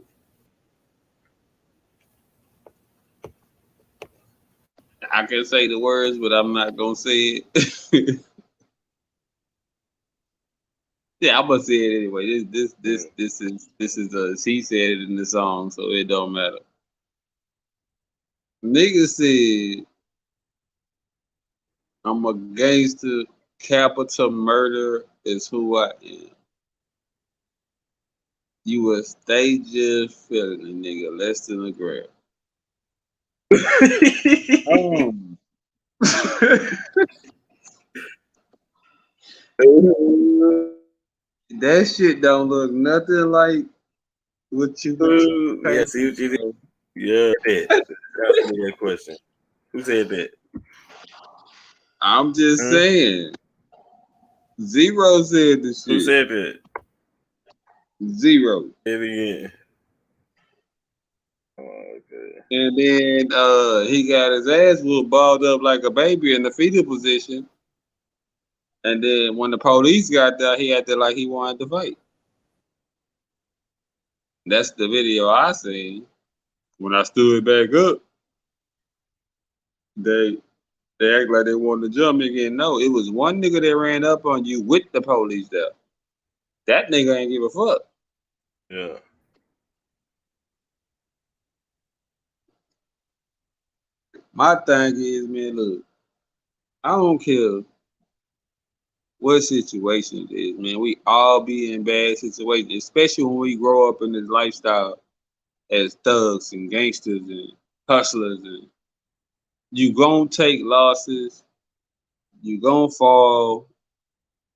I can say the words, but I'm not gonna say it. Yeah, I'm gonna say it anyway. This is he said it in the song, so it don't matter. Nigga said, I'm a gangster, capital murder is who I am. You a stage feeling a nigga less than a gram. That shit don't look nothing like what you yeah, see what you did? Yeah, ask me that question. Who said that? I'm just saying. Zero said the shit. Who said that? Zero. Say it again. Okay. And then he got his ass whooped, balled up like a baby in the fetal position. And then when the police got there, he acted like he wanted to fight. That's the video I seen. When I stood back up, they act like they wanted to jump me again. No, it was one nigga that ran up on you with the police there. That nigga ain't give a fuck. Yeah. My thing is, man, look, I don't care what situation it is, man. We all be in bad situations, especially when we grow up in this lifestyle as thugs and gangsters and hustlers. And you gonna take losses, you gonna fall,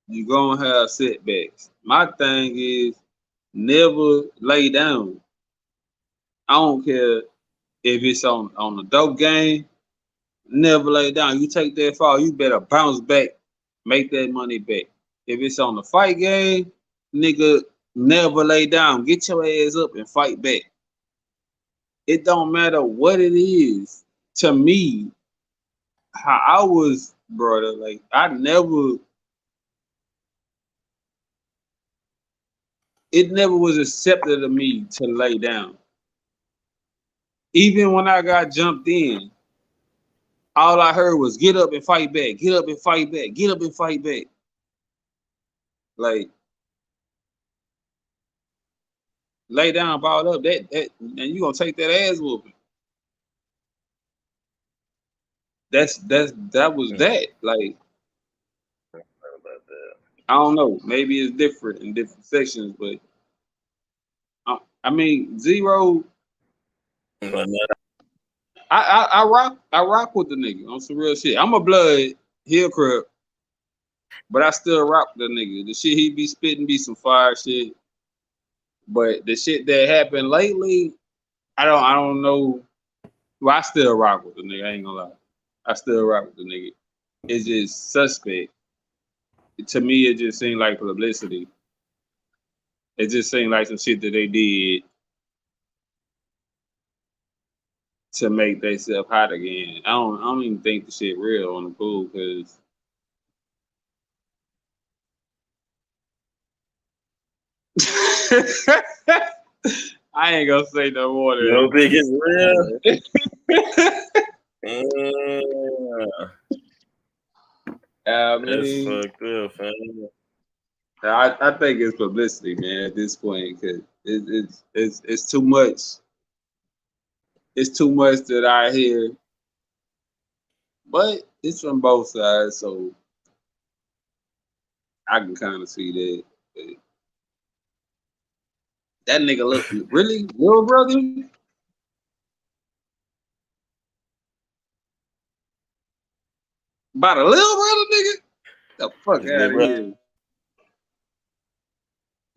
you gonna have setbacks. My thing is never lay down. I don't care if it's on the dope game, never lay down. You take that fall, you better bounce back, make that money back. If it's on the fight game, nigga, never lay down. Get your ass up and fight back. It don't matter what it is. To me, how I was, brother, like it never was accepted of me to lay down. Even when I got jumped in, all I heard was get up and fight back, get up and fight back, get up and fight back. Like, lay down, ball up, that and you gonna take that ass whooping. That was that. Like, I don't know. Maybe it's different in different sections, but I mean, Zero. I rock with the nigga on some real shit. I'm a blood, he a crip, but I still rock the nigga. The shit he be spitting be some fire shit. But the shit that happened lately, I don't know Well, I still rock with the nigga. I ain't gonna lie. I still rock with the nigga. It's just suspect. To me, it just seemed like publicity. It just seemed like some shit that they did to make themselves hot again. I don't even think the shit real on the pool because I ain't gonna say no more You than don't think it's real? I That's mean, fucked up, fam. I think it's publicity, man. At this point, because it's too much. It's too much that I hear, but it's from both sides, so I can kind of see that. But that nigga look really little brother. About a little brother, nigga. The fuck His out little of brother. here.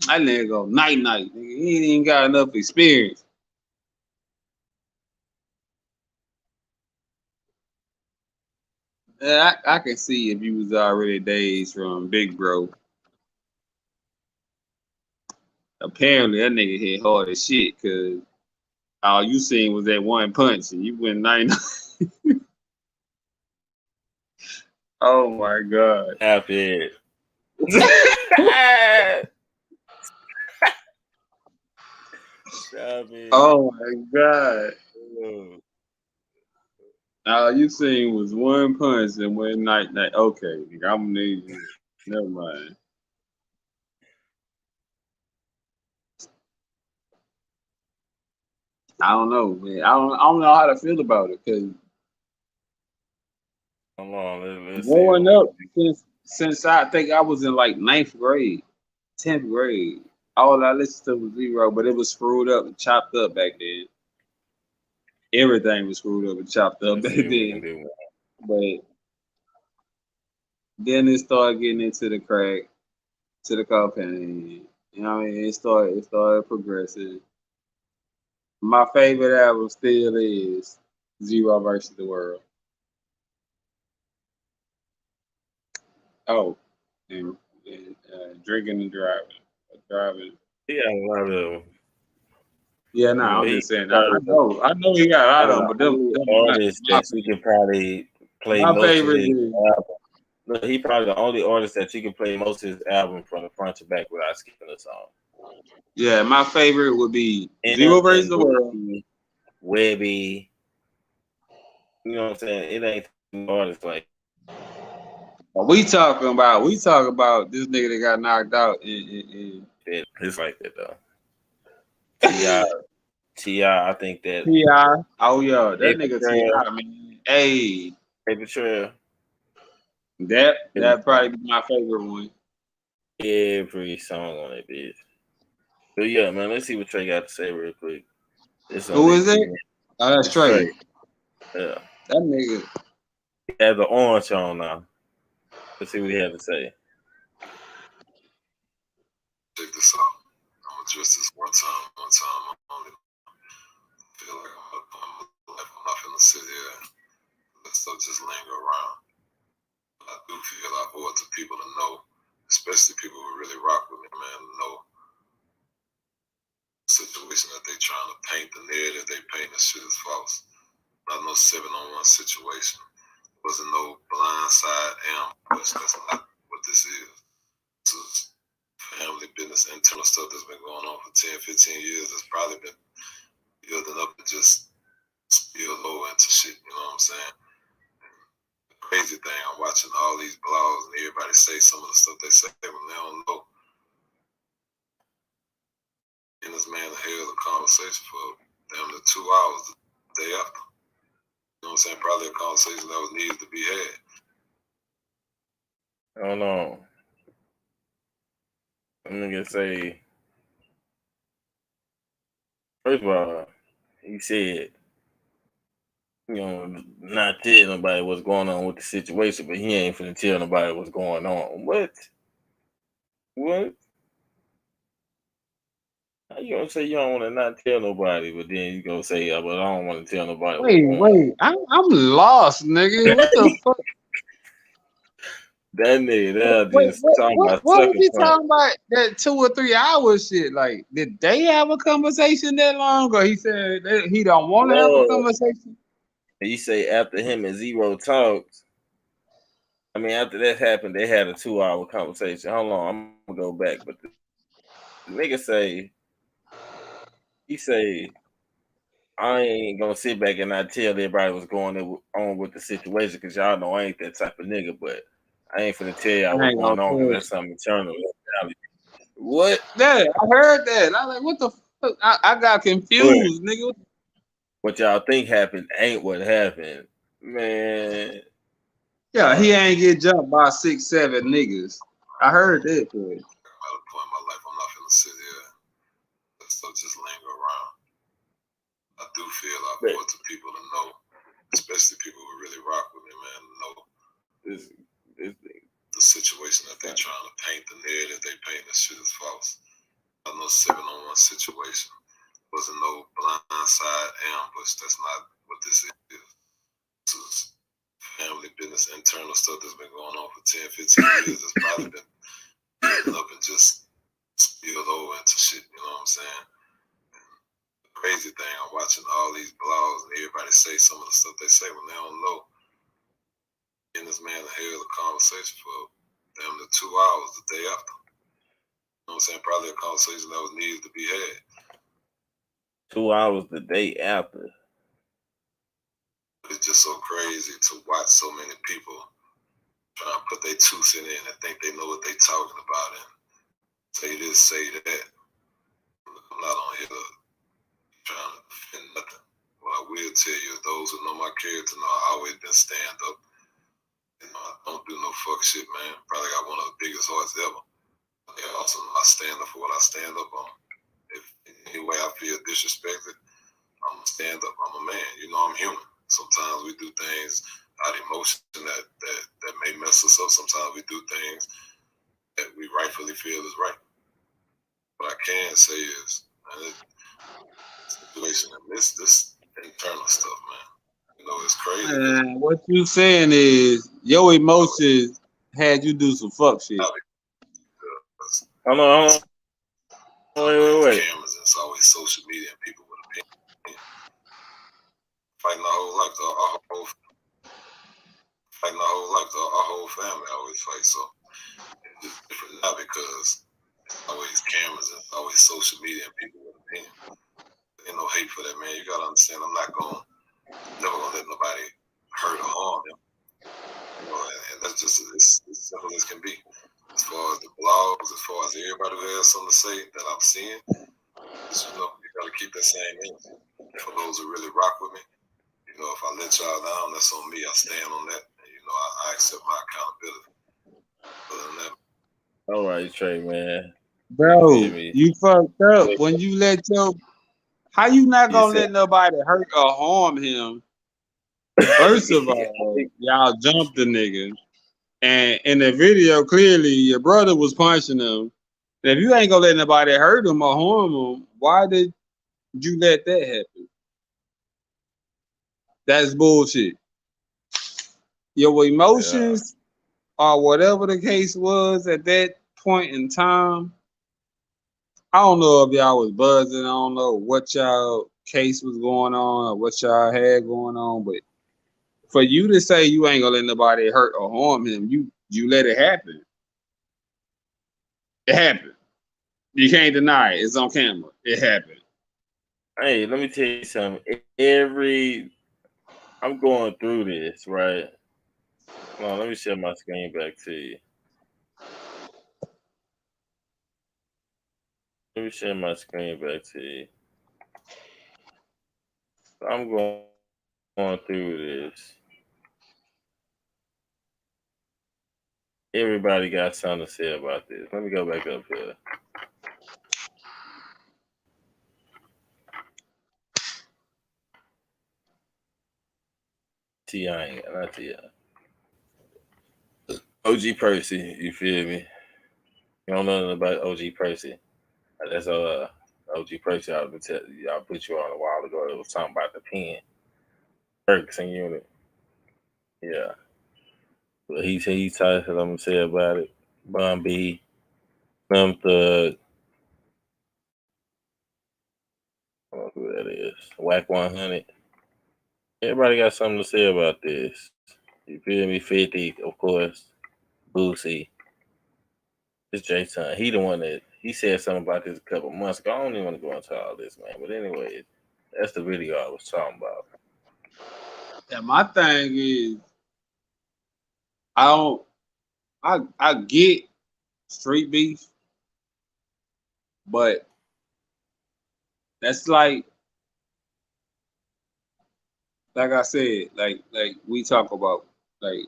That nigga go night night. Nigga. He ain't even got enough experience. Yeah, I can see if you was already days from Big Bro. Apparently that nigga hit hard as shit because all you seen was that one punch and you went 9. Oh my god. Half it. Stop it. Oh my god. Oh. All you seen was one punch and went night night. Okay, nigga, I'm gonna need you. Never mind. I don't know, man. I don't know how to feel about it because Hold on, let's see. growing up since I think I was in like 9th grade, 10th grade, all I listened to was Zero, but it was screwed up and chopped up back then. Everything was screwed up and chopped up Let's back see what we can then. do. But then it started getting into the crack, to the cocaine. You know what I mean? It started progressing. My favorite album still is Zero versus the World. Oh, and drinking and driving. Driving. He got a lot of. Yeah, no, You know, I'm he just saying. probably I know he got a lot one of of them, the but only them not artists that you can probably play my most of favorite his is album. Look, he probably the only artist that you can play most of his album from the front to back without skipping a song. yeah. My favorite would be Zero Him versus and the World. Webby, you know what I'm saying? It ain't artists like We talking about this nigga that got knocked out. that. It's like that though. Ti, I think that T.I. Oh yeah, that Paper nigga Trail, T.I. man. Hey, Paper Trail, that probably be my favorite one. every song on that bitch. But yeah, man, let's see what Trey got to say real quick. It's on Who this is it? Oh, that's It's Trey. Trey. Yeah. That nigga. He has the orange on now. Let's see what he had to say. Check this out. I'm gonna address this one time only. Feel like I'm not finna sit here and let stuff just linger around. But I do feel I owe it to people to know, especially people who really rock with me, man, to know the situation that they trying to paint, the narrative they paint, this shit is false. Not no 7-on-1 situation. It wasn't no blindside ambush. That's not what this is. This is family business, internal stuff that's been going on for 10, 15 years. That's probably been building up and just spilled over into shit, you know what I'm saying? The crazy thing, I'm watching all these blogs and everybody say some of the stuff they say when they don't know. And this man held a conversation for damn near 2 hours the day after. You know what I'm saying? Probably a conversation that was needed to be had. I don't know. I'm gonna say, first of all, he said, not tell nobody what's going on with the situation, but he ain't finna tell nobody what's going on. What? How you gonna say you don't want to not tell nobody, but then you gonna say, yeah, but I don't want to tell nobody what's going on. Wait, I'm lost, nigga. What the fuck? That nigga, they're Wait, just talking about what was sucker he punch. talking about? That 2 or 3 hour shit. Like, did they have a conversation that long, or he said that he don't want to have a No, conversation? he say after him and Zero talked. I mean, after that happened, they had a 2 hour conversation. Hold on, I'm gonna go back, but the nigga say he say I ain't gonna sit back and not tell everybody what's going on with the situation because y'all know I ain't that type of nigga, but I ain't finna tell y'all I what's ain't gonna going on because tell that's something eternal. What? Yeah, I heard that. I was like, what the fuck? I got But confused, nigga. what y'all think happened ain't what happened, man. Yeah, he ain't get jumped by 6, 7 niggas. I heard that. Too. At a point in my life, I'm not finna sit here and stuff just linger around. I do feel I But owe it to people to know, especially people who really rock with me, man, to know this, this the situation that they're trying to paint, the narrative they paint, that shit is false. I know 7-on-1 situation. Wasn't no blindside ambush. That's not what this is. This is family business, internal stuff that's been going on for 10, 15 years. That's probably been building up and just spilled over into shit, you know what I'm saying? The crazy thing, I'm watching all these blogs and everybody say some of the stuff they say when they don't know. And this man held a conversation for damn near 2 hours the day after. You know what I'm saying? Probably a conversation that was needed to be had. 2 hours the day after. It's just so crazy to watch so many people trying to put their 2 cents in and think they know what they talking about and say this, say that. I'm not on here trying to defend nothing. What I will tell you, those who know my character know I always been stand up. You know, I don't do no fuck shit, man. Probably got one of the biggest hearts ever. Yeah, also I stand up for what I stand up on. If in any way I feel disrespected, I'm gonna stand up. I'm a man. You know, I'm human. Sometimes we do things out of emotion that may mess us up. Sometimes we do things that we rightfully feel is right. What I can say is, man, this situation and this internal stuff, man. You know, it's crazy because What you saying is your emotions had you do some fuck shit. Hold on. Wait. Cameras and it's always social media and people with opinion. Fighting our whole life, our whole family always fight. So it's just different now because it's always cameras and it's always social media and people with opinion. Ain't no hate for that, man. You gotta understand. I'm never gonna let nobody hurt or harm them. You know, and that's just as simple as can be. As far as the blogs, as far as everybody who has something to say that I'm seeing, just, you know, you gotta keep that same energy. For those who really rock with me, you know, if I let y'all down, that's on me. I stand on that, and you know, I accept my accountability. Other than that, All right, Trey, man. Bro, You feel me? you fucked up when you let your. How you not You gonna said let nobody hurt or harm him? First of all, y'all jumped the nigga. And in the video, clearly your brother was punching him. And if you ain't gonna let nobody hurt him or harm him, why did you let that happen? That's bullshit. Your emotions or whatever the case was at that point in time. I don't know if y'all was buzzing. I don't know what y'all case was going on or what y'all had going on, but for you to say you ain't gonna let nobody hurt or harm him, you let it happen. It happened. You can't deny it. It's on camera. It happened. Hey, let me tell you something. I'm going through this, right? Hold on, let me share my screen back to you. Let me share my screen back to you. I'm going through this. Everybody got something to say about this. Let me go back up here. T.I. ain't not T.I. OG Percy, you feel me? You don't know nothing about OG Percy. That's OG Percy, I put you on a while ago. It was talking about the pen, Ferguson unit. Yeah, but he said what I'm gonna say about it. Bun B, Slim Thug, I don't know who that is. Whack 100. Everybody got something to say about this. You feel me? 50, of course. Boosie. It's J-Son. He the one that he said something about this a couple months ago. I don't even want to go into all this, man. But anyway, that's the video I was talking about. And my thing is, I get street beef, but that's like I said, like we talk about, like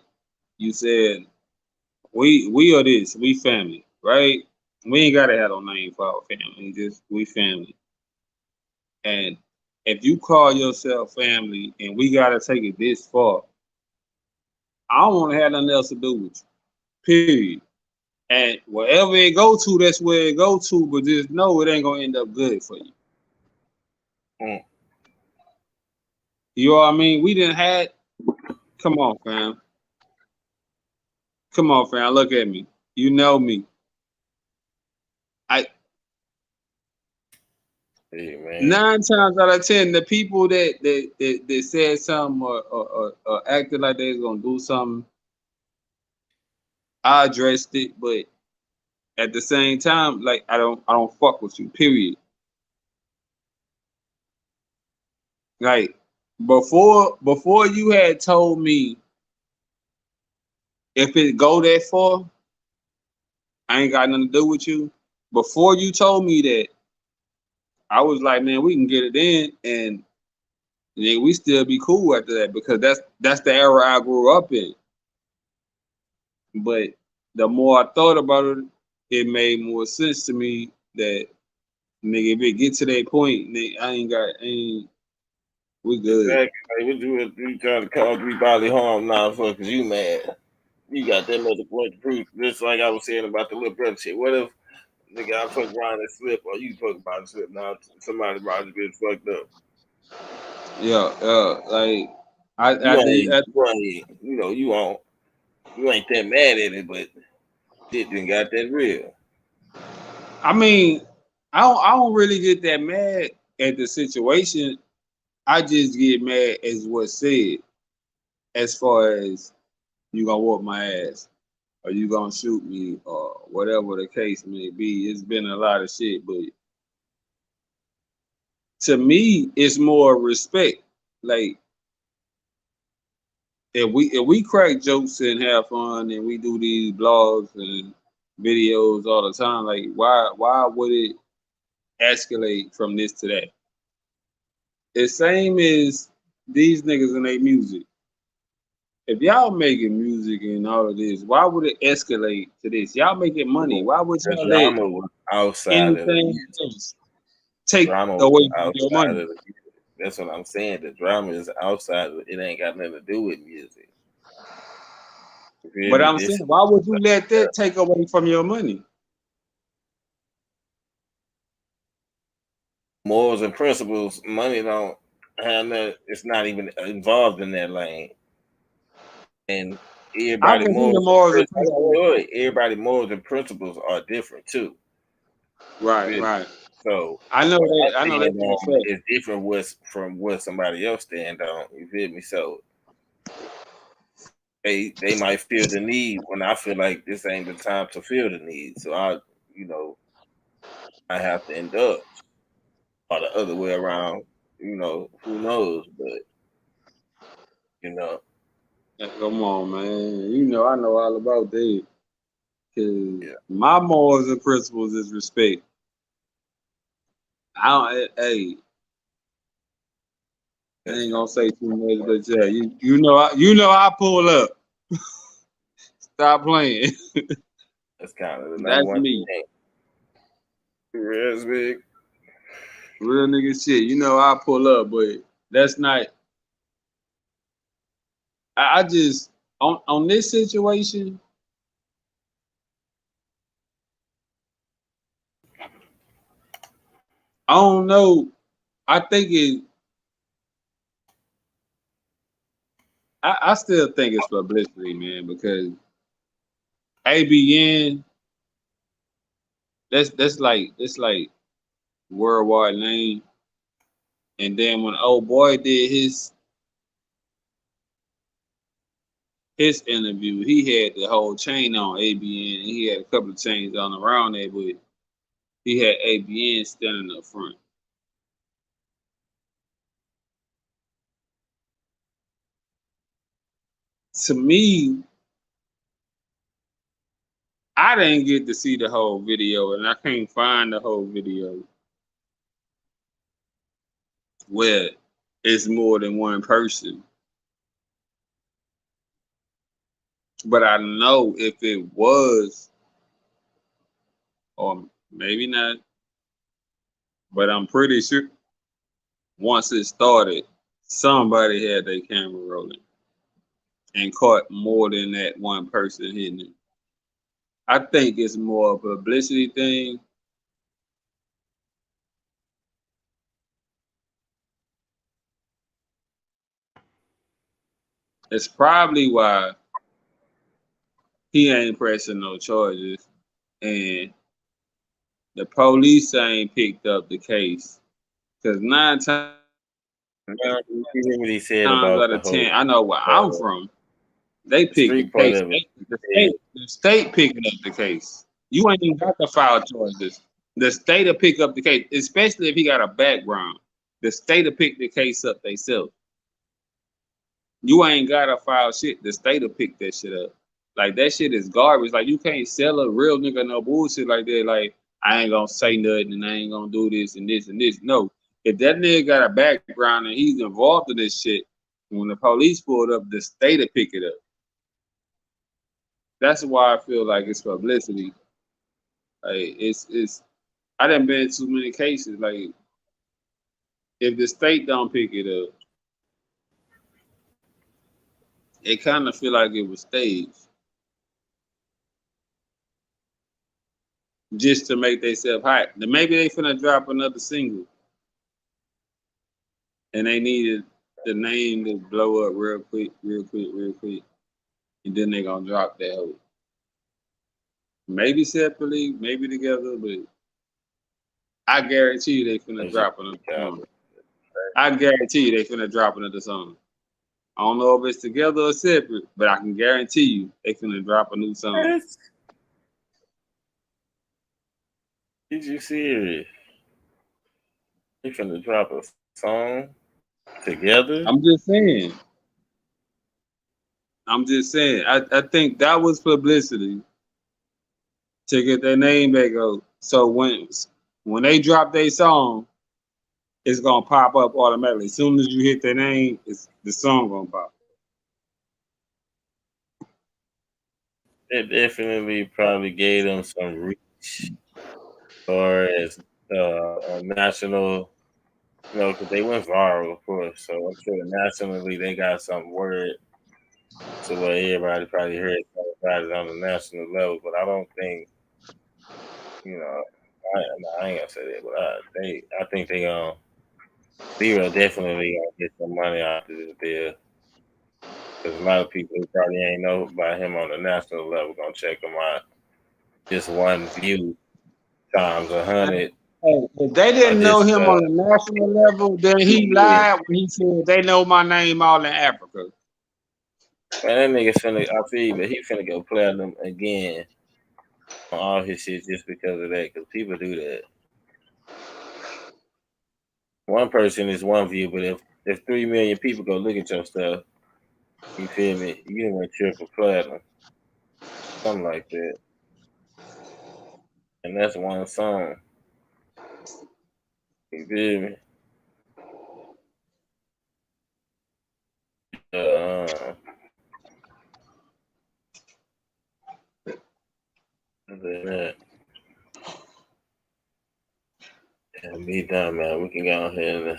you said, we are this, we family, right? We ain't gotta have no name for our family, just we family. And if you call yourself family and we gotta take it this far, I don't want to have nothing else to do with you. Period. And wherever it go to, that's where it go to. But just know it ain't gonna end up good for you. Mm. You know what I mean? We didn't had. Come on, fam. Come on, fam. Look at me. You know me. Hey, man. 9 times out of 10, the people that said something or acted like they was gonna do something, I addressed it, but at the same time, like I don't fuck with you. Period. Like before you had told me if it go that far, I ain't got nothing to do with you. Before you told me that, I was like, man, we can get it in, and then we still be cool after that because that's the era I grew up in. But the more I thought about it, it made more sense to me that nigga, if it get to that point, nigga, we good. Exactly. Like, what you trying to cause me bodily harm now for because you mad. You got that motherfucking proof. Just like I was saying about the little brother shit. What if nigga I fuck around and slip or you fuck around and slip now somebody about to get fucked up. Yeah, like You ain't that mad at it, but shit didn't got that real. I mean, I don't really get that mad at the situation. I just get mad as what's said, as far as you gonna whoop my ass or you gonna shoot me or whatever the case may be. It's been a lot of shit, but to me, it's more respect. Like if we crack jokes and have fun and we do these blogs and videos all the time, like why would it escalate from this to that? The same as these niggas and their music. If y'all making music and all of this, why would it escalate to this? Y'all making money. Why would The y'all let drama was outside of the anything music. else take Drama was away from your outside money? of the music. That's what I'm saying. The drama is outside of it. It ain't got nothing to do with music. You feel But me? I'm saying, why would you let that take away from your money? Morals and principles, money don't have that. It's not even involved in that lane. And I believe in morals and principles. everybody morals and principles are different too. Right, Really. right. So I know what that. I I know that stand for a on fact. is different from what somebody else stand on. You feel me? So they might feel the need when I feel like this ain't the time to feel the need. So I have to indulge. Or the other way around, who knows? But you know, Come on, man. I know all about that. Cause yeah. my morals and principles is respect. I don't. Hey, I ain't gonna say too much, but yeah, I pull up. Stop playing. That's kind of the number That's one me. thing. Real big. Real nigga shit. I pull up, but that's not. I just on this situation. I don't know. I think it. I still think it's publicity, man, because ABN. That's like worldwide name. And then when old boy did his interview, he had the whole chain on ABN. He had a couple of chains on around there, but he had ABN standing up front. To me, I didn't get to see the whole video, and I can't find the whole video where it's more than one person. But I know if it was, or maybe not, but I'm pretty sure once it started, somebody had their camera rolling and caught more than that one person hitting it. I think it's more of a publicity thing. It's probably why he ain't pressing no charges and the police ain't picked up the case. Because 9 times You hear what he said out about the of 10, whole I know where I'm from. They pick the street part case. of it. The state picking up the case. You ain't even got to file charges. The state will pick up the case, especially if he got a background. The state will pick the case up themselves. You ain't gotta file shit. The state will pick that shit up. Like that shit is garbage. Like you can't sell a real nigga no bullshit like that. Like I ain't gonna say nothing and I ain't gonna do this and this and this. No, if that nigga got a background and he's involved in this shit, when the police pulled up, the state will pick it up. That's why I feel like it's publicity. Like it's. I done been in too many cases. Like if the state don't pick it up, it kind of feel like it was staged just to make themselves hot. Then maybe they finna drop another single, and they needed the name to blow up real quick, real quick, real quick, and then they gonna drop that whole. Maybe separately, maybe together, but I guarantee you they finna drop another song. I guarantee you they finna drop another song. I don't know if it's together or separate, but I can guarantee you they finna drop a new song. Did you serious? They finna drop a song together? I'm just saying. I think that was publicity to get their name back up. So when they drop their song, it's gonna pop up automatically. As soon as you hit their name, it's the song gonna pop. It definitely probably gave them some reach or as national, because they went viral, of course. So I'm sure nationally they got some word to where everybody probably heard about it on the national level. But I don't think, I ain't gonna say that, but I think they Zero definitely gonna get some money out of this deal. Because a lot of people who probably ain't know about him on the national level gonna check him out. Just one view times 100. Hey, if they didn't know him on the national level, then he lied when he said they know my name all in Africa. Man, that nigga finna, I feel you, but he finna go platinum again on all his shit just because of that. Because people do that. One person is one view, but if 3 million people go look at your stuff, you feel me? You didn't went triple platinum, something like that, and that's one song. You feel me? Uh, that. And be done, man. We can go ahead and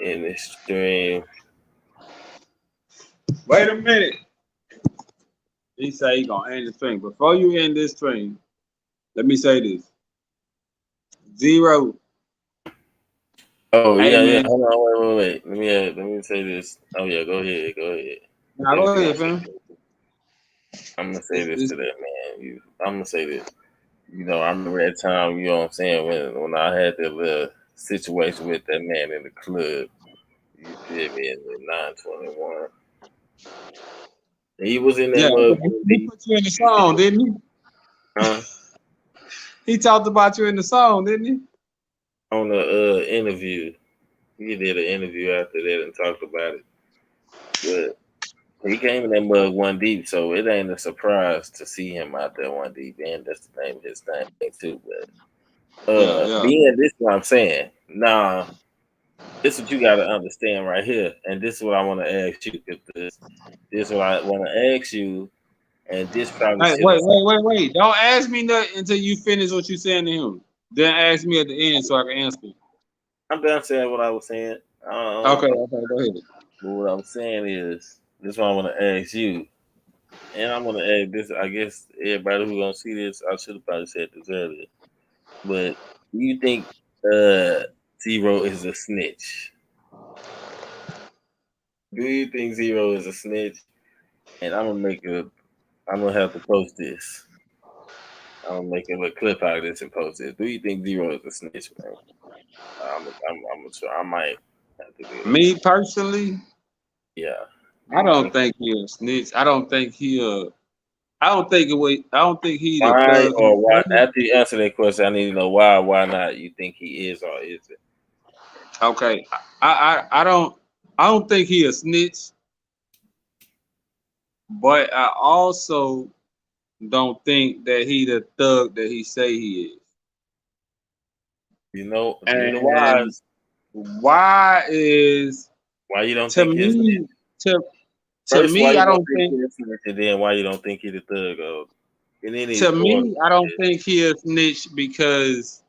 end this stream. Wait a minute. He say he gonna end the stream. Before you end this stream, let me say this. Zero Oh Hey yeah, yeah. man, Hold on, wait. Let me say this. Oh yeah, go ahead. now Say go what you ahead, want to say. fam. I'm gonna say this It's to that man. I'm gonna say this. I remember that time. You know what I'm saying when I had that little situation with that man in the club. You feel me? In the 921. He was in that yeah. mug. He put you in the song, didn't he? Huh? He talked about you in the song, didn't he? On the interview. He did an interview after that and talked about it. But he came in that mug one deep, so it ain't a surprise to see him out there one deep, and that's the name of his thing too. But Yeah, yeah. being this is what I'm saying. Nah, this is what you gotta understand right here. And this is what I wanna ask you, because this is what I wanna ask you, and this probably Hey, should have wait. Don't ask me nothing until you finish what you saying to him. Then ask me at the end so I can answer. I'm done saying what I was saying. Okay, go ahead. But what I'm saying is this is what I wanna ask you. And I'm gonna add this. I guess everybody who gonna see this, I should have probably said this earlier. But do you think Zero is a snitch? Do you think Zero is a snitch? And I'm gonna have to post this. I'm gonna make a little clip out of this and post this. Do you think Zero is a snitch, man? I'm sure I might have to do that. Me personally, Yeah. Do I you don't think? think he a snitch. I don't think he a. I don't think it. I don't think he the Why thug. or why? After you answer that question, I need to know why. Why not? You think he is or is it? Okay, I don't think he a snitch, but I also don't think that he the thug that he say he is. Neither And wise. why is Why you don't to think he's me to to first? Why me you I don't don't think think he's and then why you don't think he's a thug? In any to order. me I don't think he a snitch because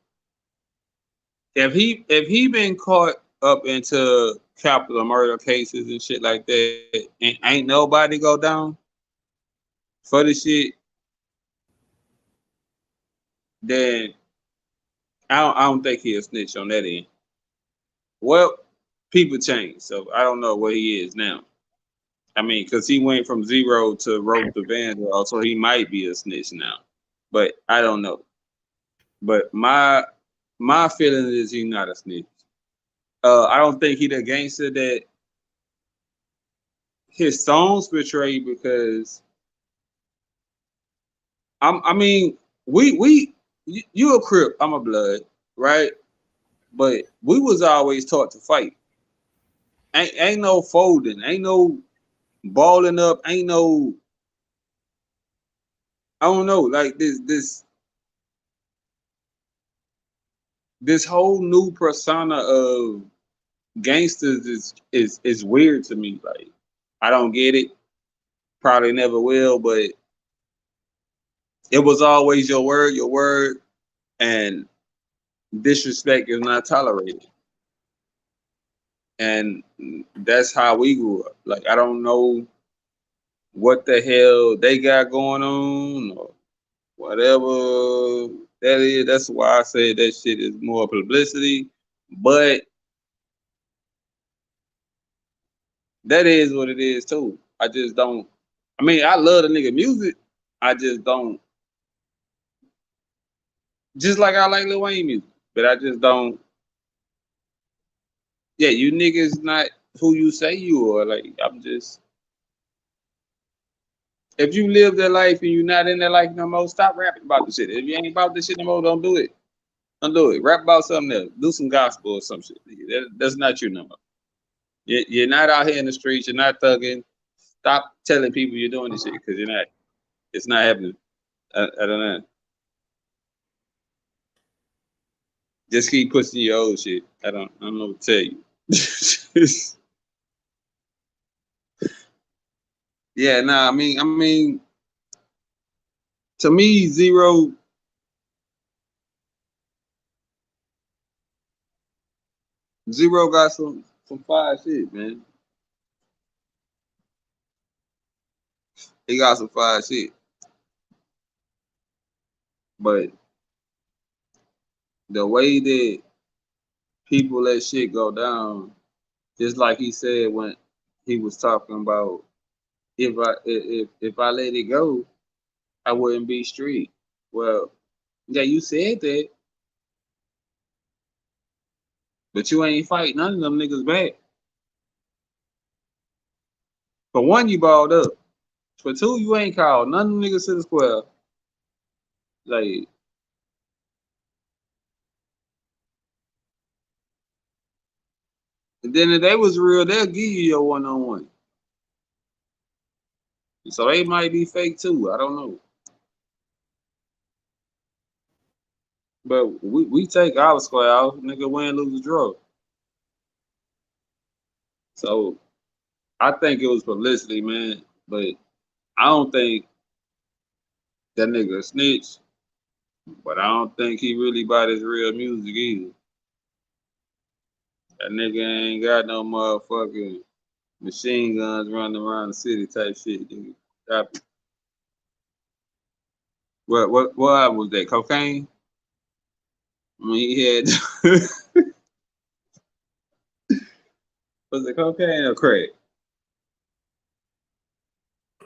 if he been caught up into capital murder cases and shit like that and ain't nobody go down for the shit, then I don't think he a snitch on that end. Well, people change, so I don't know where he is now. I mean, because he went from zero to rope the vandal, so he might be a snitch now. But I don't know. But my feeling is he's not a snitch. I don't think he the gangster that his songs portray because I mean you a Crip, I'm a Blood, right? But we was always taught to fight. Ain't no folding, ain't no balling up, ain't no I don't know, like this whole new persona of gangsters is weird to me. Like I don't get it. Probably never will, but it was always your word, and disrespect is not tolerated. And that's how we grew up. Like I don't know what the hell they got going on or whatever that is. That's why I say that shit is more publicity. But that is what it is too. I just don't. I mean, I love the nigga music. I just don't. Just like I like Lil Wayne music, but I just don't. Yeah, you niggas not who you say you are. Like I'm just. If you live that life and you're not in that life no more, stop rapping about the shit. If you ain't about this shit no more, don't do it. Don't do it. Rap about something else. Do some gospel or some shit. That's not you no more. You're not out here in the streets. You're not thugging. Stop telling people you're doing this shit because you're not. It's not happening. I don't know. Just keep pushing your old shit. I don't know what to tell you. Yeah, nah. I mean, to me, zero got some fire shit, man. He got some fire shit, but the way that people let shit go down. Just like he said when he was talking about if I let it go, I wouldn't be street. Well, yeah, you said that, but you ain't fight none of them niggas back. For one, you balled up. For two, you ain't called none of them niggas to the square. Like, and then if they was real, they'll give you your one-on-one. So they might be fake too. I don't know. But we take our square off, nigga, win, lose, or draw. So I think it was publicity, man. But I don't think that nigga a snitch. But I don't think he really bought his real music either. That nigga ain't got no motherfucking machine guns running around the city type shit, nigga. Stop it. What was that? Cocaine? I mean, he had was it cocaine or crack?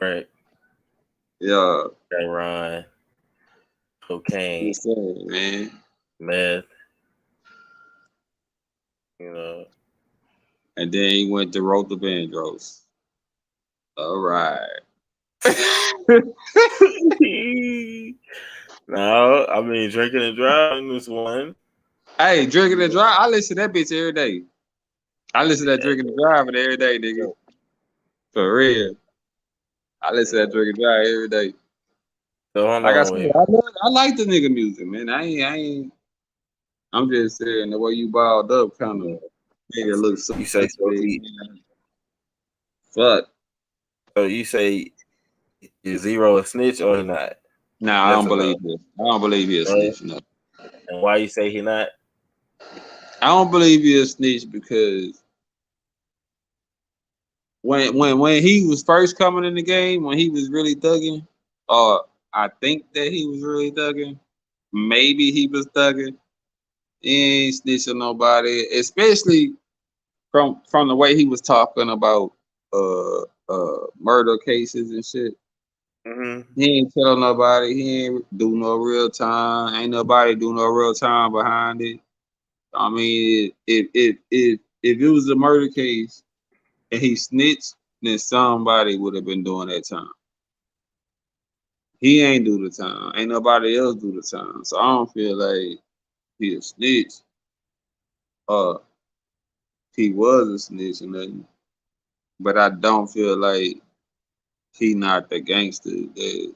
Right. Yeah. They run cocaine, Yes, sir, man. meth, you know. And then he went to wrote the Vandross. All right. No, I mean drinking and driving was one. Hey, drinking and drive. I listen to that bitch every day. I listen to that drinking and driving every day, nigga. For real. I listen to that drinking and drive every day. So hold Like I on, said, wait. I like the nigga music, man. I ain't. I'm just saying the way you balled up kind of made it look so. You say so Fuck. So you say is Zero a snitch or he not? Nah, I don't believe this. I don't believe he a snitch. No. And why you say he not? I don't believe he a snitch because when he was first coming in the game, when he was really thugging, I think that he was really thugging. Maybe he was thugging. He ain't snitching nobody, especially from the way he was talking about murder cases and shit. Mm-hmm. He ain't tell nobody. He ain't do no real time. Ain't nobody do no real time behind it. I mean, if it was a murder case and he snitched, then somebody would have been doing that time. He ain't do the time. Ain't nobody else do the time. So I don't feel like he a snitch. He was a snitch or nothing. But I don't feel like he not the gangster that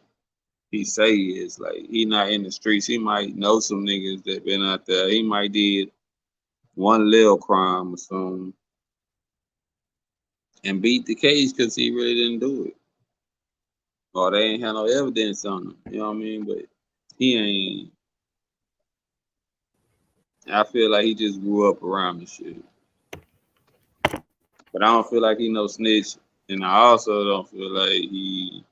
he say he is. Like he not in the streets. He might know some niggas that been out there. He might did one little crime or something and beat the case because he really didn't do it. Or they ain't had no evidence on him. You know what I mean? But he ain't. I feel like he just grew up around the shit. But I don't feel like he no snitch. And I also don't feel like he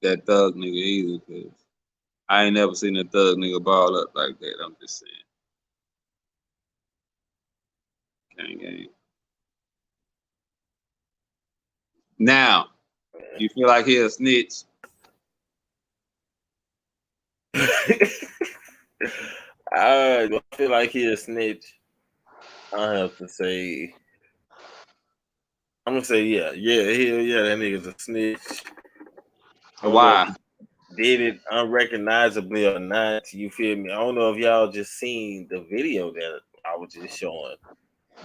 that thug nigga either. Cause I ain't never seen a thug nigga ball up like that. I'm just saying. Gang. Now, you feel like he a snitch? I feel like he a snitch. I have to say, I'm gonna say yeah, that nigga's a snitch. Why? Did it unrecognizably or not? You feel me? I don't know if y'all just seen the video that I was just showing,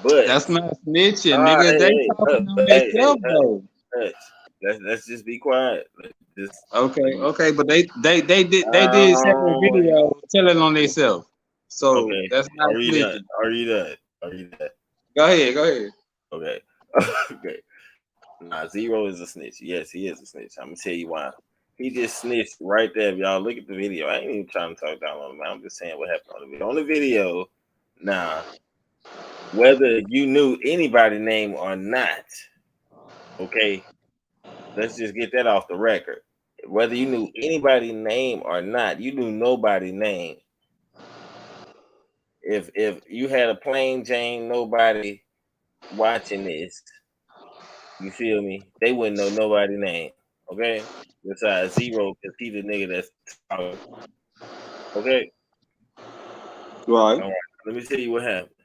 but That's not snitching, nigga. They talking on themselves though. Let's just be quiet. Okay, but they did separate video telling on themselves. So okay, that's not snitching. Are you done? Go ahead. Okay. Okay. Nah, Zero is a snitch. Yes, he is a snitch. I'm gonna tell you why. He just snitched right there. If y'all look at the video, I ain't even trying to talk down on him. I'm just saying what happened on the video. On the video, nah, whether you knew anybody name or not, okay, let's just get that off the record. Whether you knew anybody name or not, you knew nobody name. if you had a plain Jane, nobody watching this, you feel me? They wouldn't know nobody's name. Okay? Besides Zero, because he the nigga that's talking. Okay? Right. All right. Let me tell you what happened.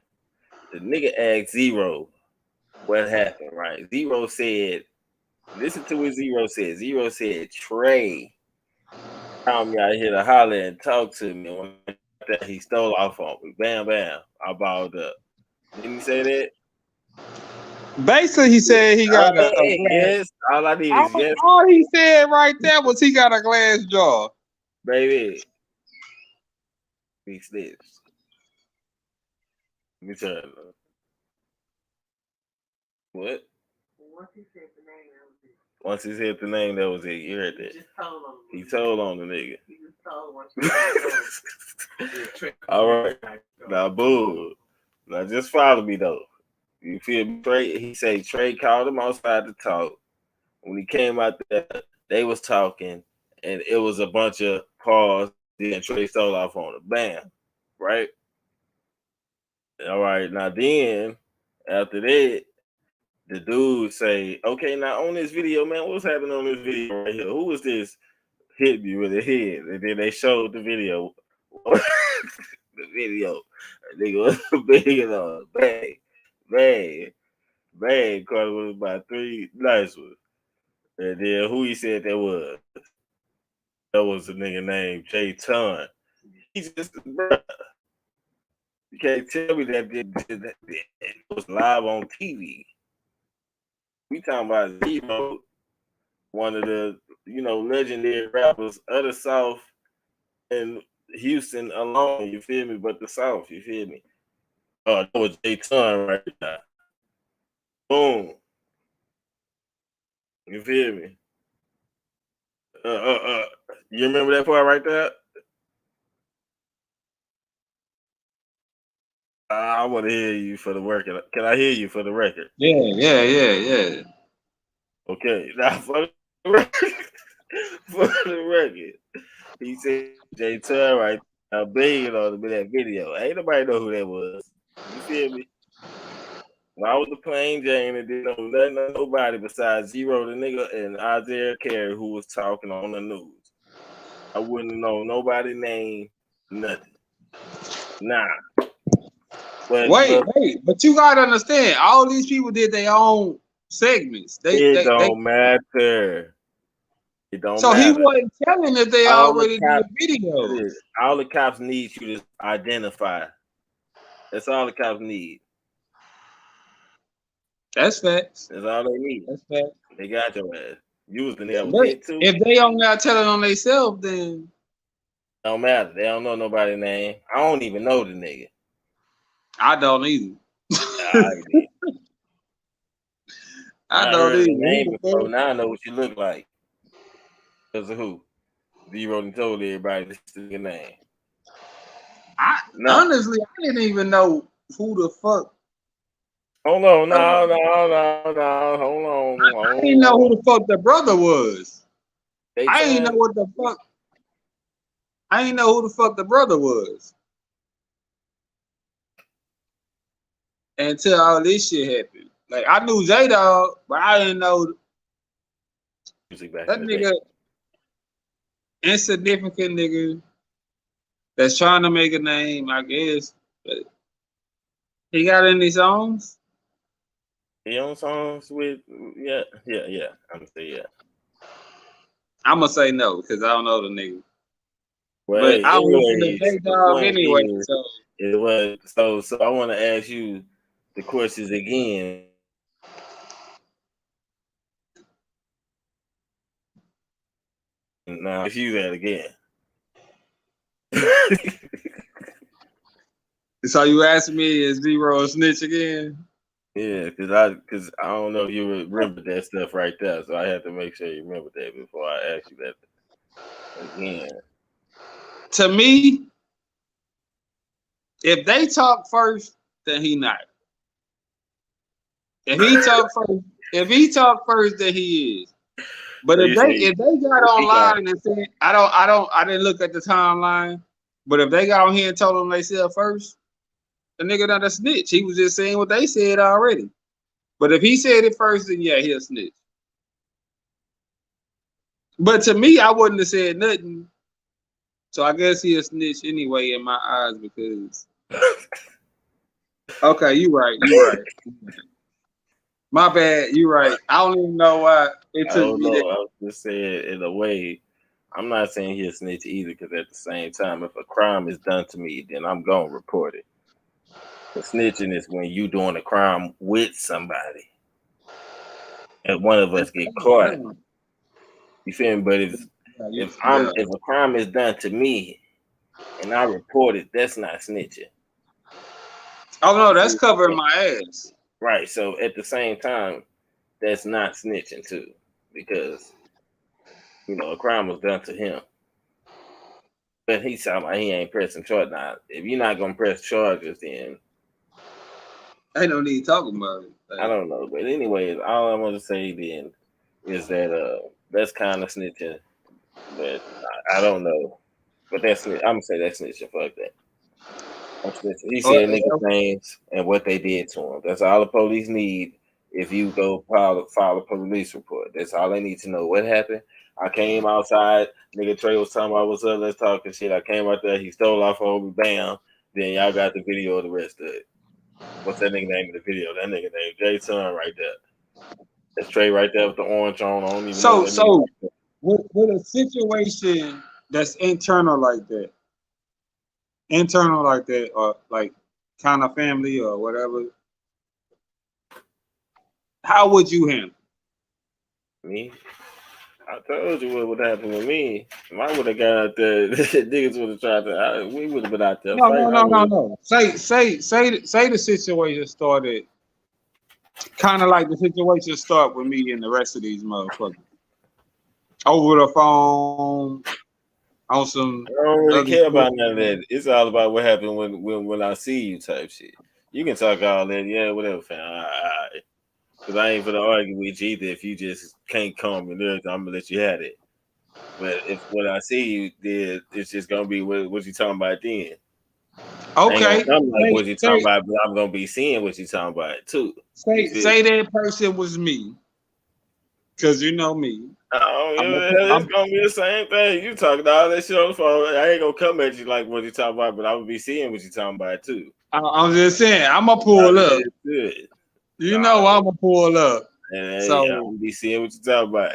The nigga asked Zero what happened, right? Zero said, listen to what Zero said. Zero said, Trey, found me out here to holler and talk to me. When he stole off on me. Bam, bam. I balled up. Didn't he say that? Basically, he said he got a glass. Yes. All I need is yes. All he said right there was he got a glass jaw. Baby. He snitched. Let me tell you. What? Once he said the name, that was it. Once he said the name, that was it. You heard that? He told on the nigga. He just told once all right. Now, boo. Now, just follow me, though. You feel me? Trey, he said Trey called him outside to talk. When he came out there, they was talking, and it was a bunch of calls. Then Trey stole off on him. Bam. Right? All right. Now, then, after that, the dude say, okay, now on this video, man, what's happening on this video right here? Who was this hit me with a head? And then they showed the video. The video. Nigga was banging on bang, bang, bang. Carter was about 3 nice ones. And then who he said that was? That was a nigga named Jay Ton. He's just a brother. You can't tell me that it was live on TV. We talking about Zero, one of the legendary rappers of the South and Houston alone. You feel me? But the South, you feel me? That was Jay Ton right now. Boom. You feel me? You remember that part right there? I want to hear you for the record. Can I hear you for the record? Yeah. Okay. Now for the record, he said Jay Tur right now begging on him in that video. Ain't nobody know who that was. You feel me? When I was the plain Jane and didn't know nobody besides Zero the nigga and Isaiah Carey who was talking on the news. I wouldn't know nobody's name, nothing. Nah. Wait, but you gotta understand, all these people did their own segments. It don't matter. It don't so matter. He wasn't telling that they already did videos. All the cops need you to identify. That's all the cops need. That's facts. That's all they need. That's facts. They got your ass. You was the nigga too. If they don't got telling on themselves, then don't matter. They don't know nobody's name. I don't even know the nigga. I don't either. I don't heard either. the name before. Now I know what you look like. Because of who? Zero and told everybody this is your name. Honestly, I didn't even know who the fuck. Hold on, no. Hold on. I didn't know who the fuck the brother was. I didn't know what the fuck. I didn't know who the fuck the brother was until all this shit happened. Like I knew J-Dog, but I didn't know that nigga, insignificant nigga that's trying to make a name, I guess. But he got any songs? He on songs with yeah. I'm gonna say yeah. I'm gonna say no because I don't know the nigga. Well, but I was the J-Dog anyway. So I want to ask you the questions again. Now, if you that again. So you asking me, is Zero a snitch again? Yeah, because I don't know if you remember that stuff right there, so I had to make sure you remember that before I ask you that again. To me, if they talk first, then he not. If he talk first, then he is. But if they got online and said, I didn't look at the timeline, but if they got on here and told them themselves first, the nigga not a snitch. He was just saying what they said already. But if he said it first, then yeah, he'll snitch. But to me, I wouldn't have said nothing. So I guess he'll snitch anyway in my eyes because. Okay, you right. You right. My bad. You right. I don't even know why it I took don't me know. that. I was just saying in a way. I'm not saying he'll snitch either, because at the same time, if a crime is done to me, then I'm gonna report it. The snitching is when you doing a crime with somebody, and one of us get caught. You feel me? But Yeah. if a crime is done to me and I report it, that's not snitching. Oh no, that's covering my ass. Right. So at the same time, that's not snitching too, because a crime was done to him. But he sound like he ain't pressing charges. Now, if you're not gonna press charges, then Ain't no need talking about it. Like, I don't know. But anyways, all I want to say then is that that's kind of snitching, but I don't know. But that's I'm gonna say that's snitching. Fuck that. I'm snitching. He said niggas names and what they did to him. That's all the police need. If you go file a police report, that's all they need to know. What happened? I came outside. Nigga Trey was talking about what's up. Let's talk and shit. I came out there. He stole off of me. Bam. Then y'all got the video of the rest of it. What's that nigga name in the video? That nigga named Jay Son right there. That's Trey right there with the orange on. I don't even know. So with a situation that's internal like that, or like kind of family or whatever, how would you handle? Me? I told you what would happen with me. If I would have got out there, niggas would have tried to. We would have been out there fighting. No. Say the situation started kind of like the situation start with me and the rest of these motherfuckers over the phone on some. I don't really care about none of that. It's all about what happened when I see you type shit. You can talk all that, yeah, whatever, fam. Because I ain't gonna argue with you either. If you just can't come and everything, I'm gonna let you have it. But if when I see you, then it's just gonna be what you talking about then. Okay. Ain't gonna come like what you talking about, but I'm gonna be seeing what you talking about too. Say that person was me, because you know me. It's gonna be the same thing. You talking all that shit on the phone. I ain't gonna come at you like what you talking about, but I will be seeing what you talking about too. I'm just saying, I'm gonna pull up. Good. I'm gonna pull up. And so I'm gonna be seeing what you talking about.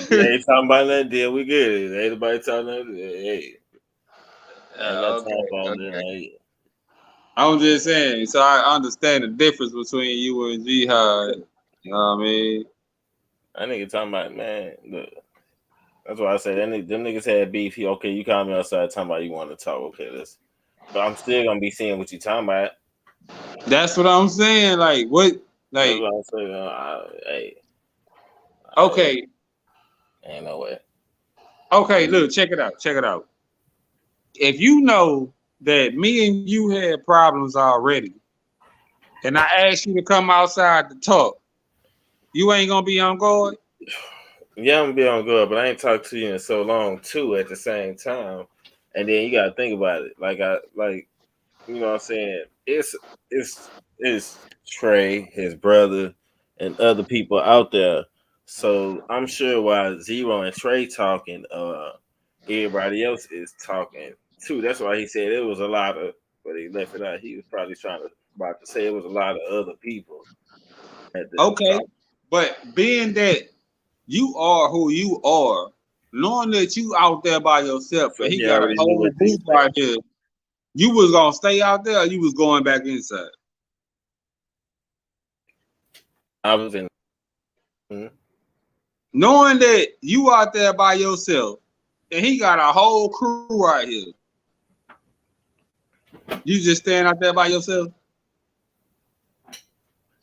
You ain't talking about nothing, then we good. Ain't nobody talking nothing. Hey. Okay. I'm just saying, so I understand the difference between you and Jihad. You know what I mean? That nigga talking about, man, look. That's why I say them niggas had beef. Okay, you call me outside talking about you want to talk. Okay, but I'm still gonna be seeing what you talking about. That's what I'm saying. Like what? Like that's what I'm saying. Hey. Okay. Ain't no way. Okay, look, check it out. If you know that me and you had problems already, and I asked you to come outside to talk, you ain't gonna be on guard? Yeah, I'm gonna be on guard, but I ain't talked to you in so long too at the same time. And then you gotta think about it. You know what I'm saying? It's Trey, his brother, and other people out there. So I'm sure while Zero and Trey talking, everybody else is talking too. That's why he said it was a lot of, but he left it out. He was probably about to say it was a lot of other people. Okay, but being that you are who you are, knowing that you out there by yourself, so and he got a whole group right here, you was gonna stay out there, or you was going back inside? I was in. Knowing that you out there by yourself, and he got a whole crew right here, you just stand out there by yourself?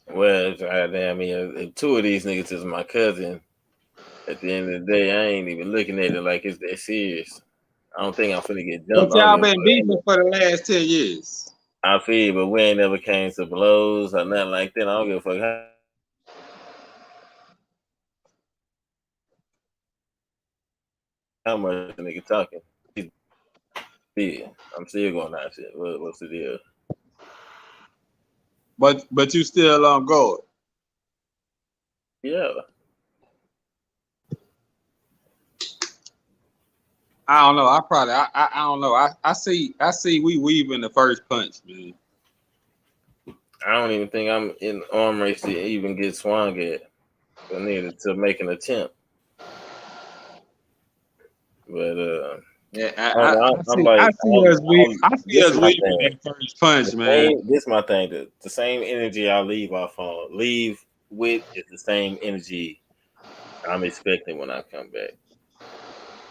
Well, I mean, if two of these niggas is my cousin, at the end of the day, I ain't even looking at it like it's that serious. I don't think I'm finna get jumped. But y'all been beefing for the last 10 years. I feel, but we ain't never came to blows or nothing like that. I don't give a fuck how much the nigga talking. Yeah, I'm still going out shit. What's the deal? But you still on guard. Yeah. I don't know. I don't know. I see we weaving the first punch, man. I don't even think I'm in arm race to even get swung at. I needed to make an attempt. But Yeah, I'm like, I see us this is my weaving thing. that first punch, man. This is my thing. The same energy I leave with is the same energy I'm expecting when I come back.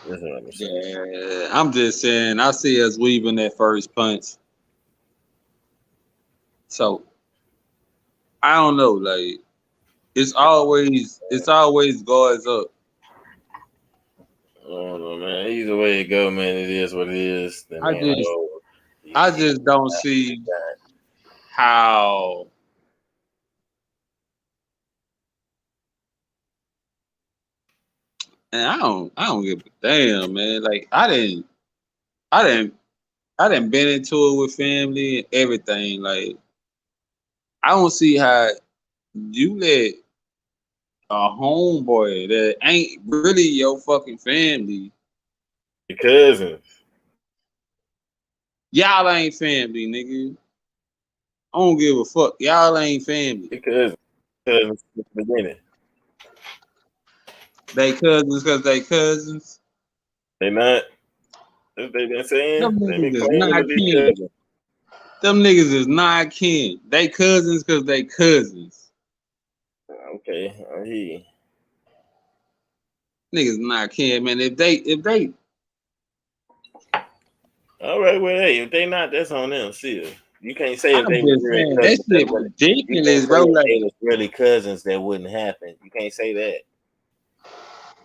That's what I'm saying. Yeah, I'm just saying I see us weaving that first punch. So I don't know, like it's always guards up. I don't know, man. Either way it go, man, it is what it is. The I man, just I just don't see how and I don't give a damn, man. Like I didn't I didn't been into it with family and everything. Like I don't see how you let a homeboy that ain't really your fucking family. your cousins. Y'all ain't family, nigga. I don't give a fuck. Y'all ain't family. Your cousins from the beginning. They cousins because they cousins. They not. That's what they been saying. Them They been niggas is claiming to not be kin. cousins. Them niggas is not kin. They cousins because they cousins. Okay, I hear you. Niggas not kin, man. If they All right, well, hey, if they not, that's on them. Still, you can't say if I'm they was just really saying that cousins. shit You can't ridiculous, say bro. if Like, they was really cousins that wouldn't happen. You can't say that.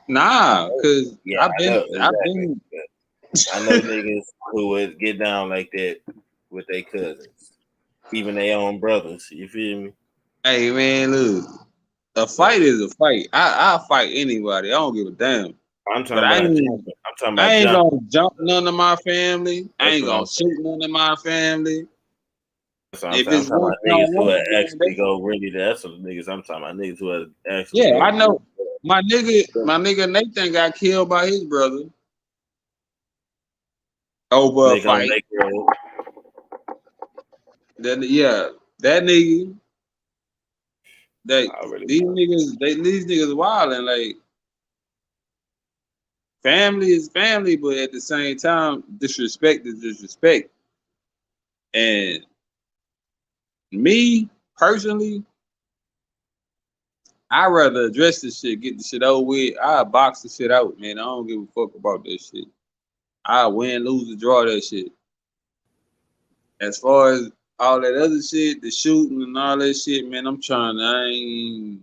nah, cause Yeah, I know I've exactly. been I know niggas who would get down like that with their cousins, even their own brothers. You feel me? Hey man, look. A So fight is a fight. I'll fight anybody. I don't give a damn. I'm But talking about jumping. I'm talking I about ain't jumping. gonna jump none of my family. I That's ain't what I'm gonna saying. shoot none of my family. So I'm If talking it's one about niggas on who one, are man, actually go really. That's what niggas I'm talking about. Niggas who are actually yeah, go. I know. My nigga Nathan got killed by his brother over a Nigga on fight. Lake Road. That nigga, that I already these niggas wilding like family is family, but at the same time, disrespect is disrespect. And me personally, I rather address this shit, get the shit over with. I box the shit out, man. I don't give a fuck about that shit. I win, lose, or draw that shit. As far as all that other shit, the shooting and all that shit, man, I ain't.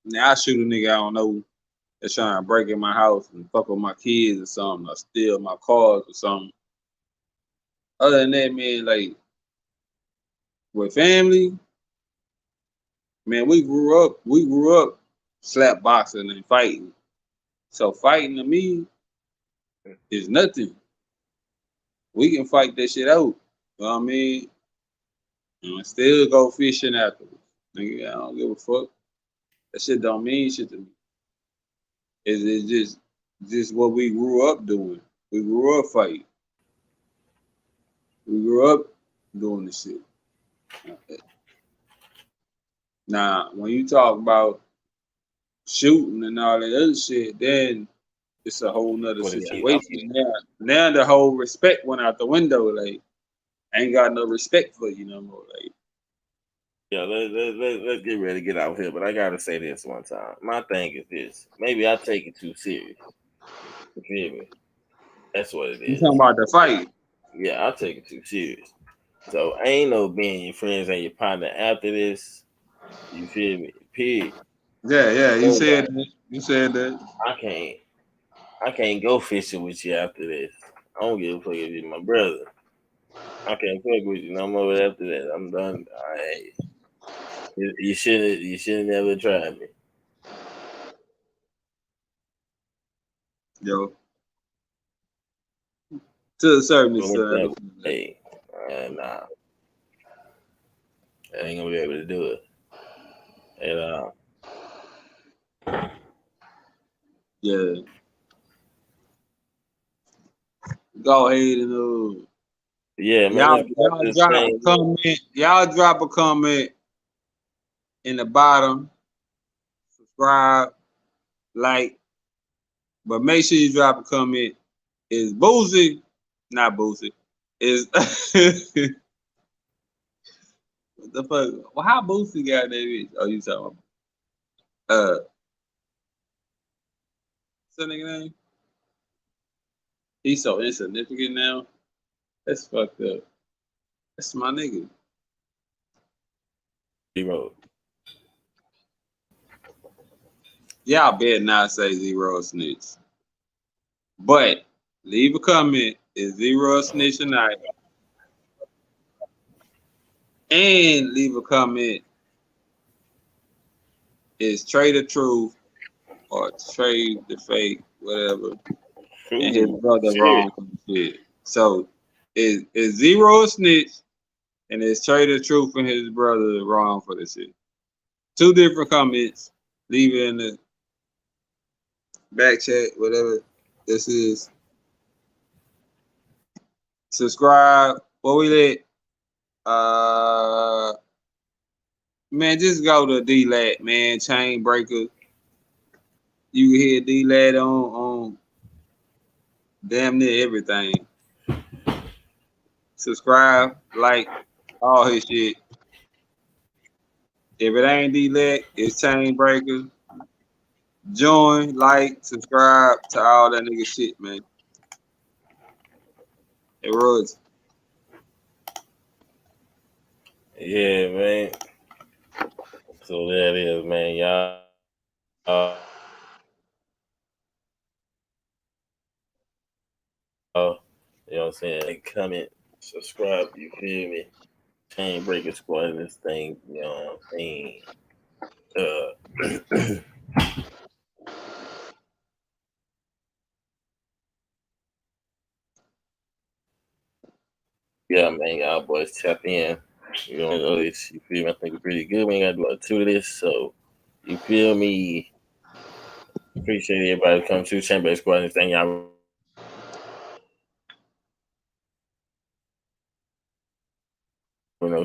Now I shoot a nigga I don't know that's trying to break in my house and fuck with my kids or something, or steal my cars or something. Other than that, man, like with family, man, we grew up slap boxing and fighting. So fighting to me is nothing. We can fight that shit out. You know what I mean? And still go fishing afterwards. Nigga, I don't give a fuck. That shit don't mean shit to me. It's just what we grew up doing. We grew up fighting. We grew up doing this shit. Now, when you talk about shooting and all that other shit, then it's a whole nother what it is. situation. Now the whole respect went out the window. Like, I ain't got no respect for you no more. Like, Yeah, let's get ready to get out here. But I gotta say this one time. My thing is this. Maybe I take it too serious. You feel me? That's what it you is. talking about the fight? Yeah, I take it too serious. So ain't no being your friends and your partner after this. You feel me? Period. Yeah. You So said that. You said that. I can't go fishing with you after this. I don't give a fuck if you're my brother. I can't fuck with you no more after that. I'm done. You should never try me. Yo, to a certain But with extent. that, hey, nah. I ain't gonna be able to do it. And Yeah. Go ahead and yeah, man, y'all let's get this drop a thing. comment. Y'all drop a comment in the bottom. Subscribe, like, but make sure you drop a comment. Is Boozy, not Boozy, is what the fuck? Well, how Boozy got that bitch? Oh, you talking about what's that nigga name? He's so insignificant now. That's fucked up. That's my nigga. Zero. Y'all better not say Zero snitch. But leave a comment. Is Zero snitch or not? And leave a comment. Is Trey the truth or Trey the fake, whatever, and his Ooh, brother shit. wrong for the shit. So is Zero a snitch and is Trey the truth and his brother wrong for the shit? Two different comments. Leave it in the back chat, whatever this is. Subscribe. What we lit? Man, just go to D-Lat, man. Chainbreaker. You can hear D-Lat on damn near everything. Subscribe, like, all his shit. If it ain't D-Lat, it's Chainbreaker. Join, like, subscribe to all that nigga shit, man. It was. Yeah, man. So that is, man. Y'all. You know what I'm saying? Like, comment, subscribe. You feel me? Chainbreaker Squad. This thing. You know what I'm saying? Yeah, man. Y'all boys tap in. You know this. You feel me? I think we're pretty good. We ain't got to do about 2 of this. So, you feel me? Appreciate everybody coming to Chainbreaker Squad. This thing, y'all. You know,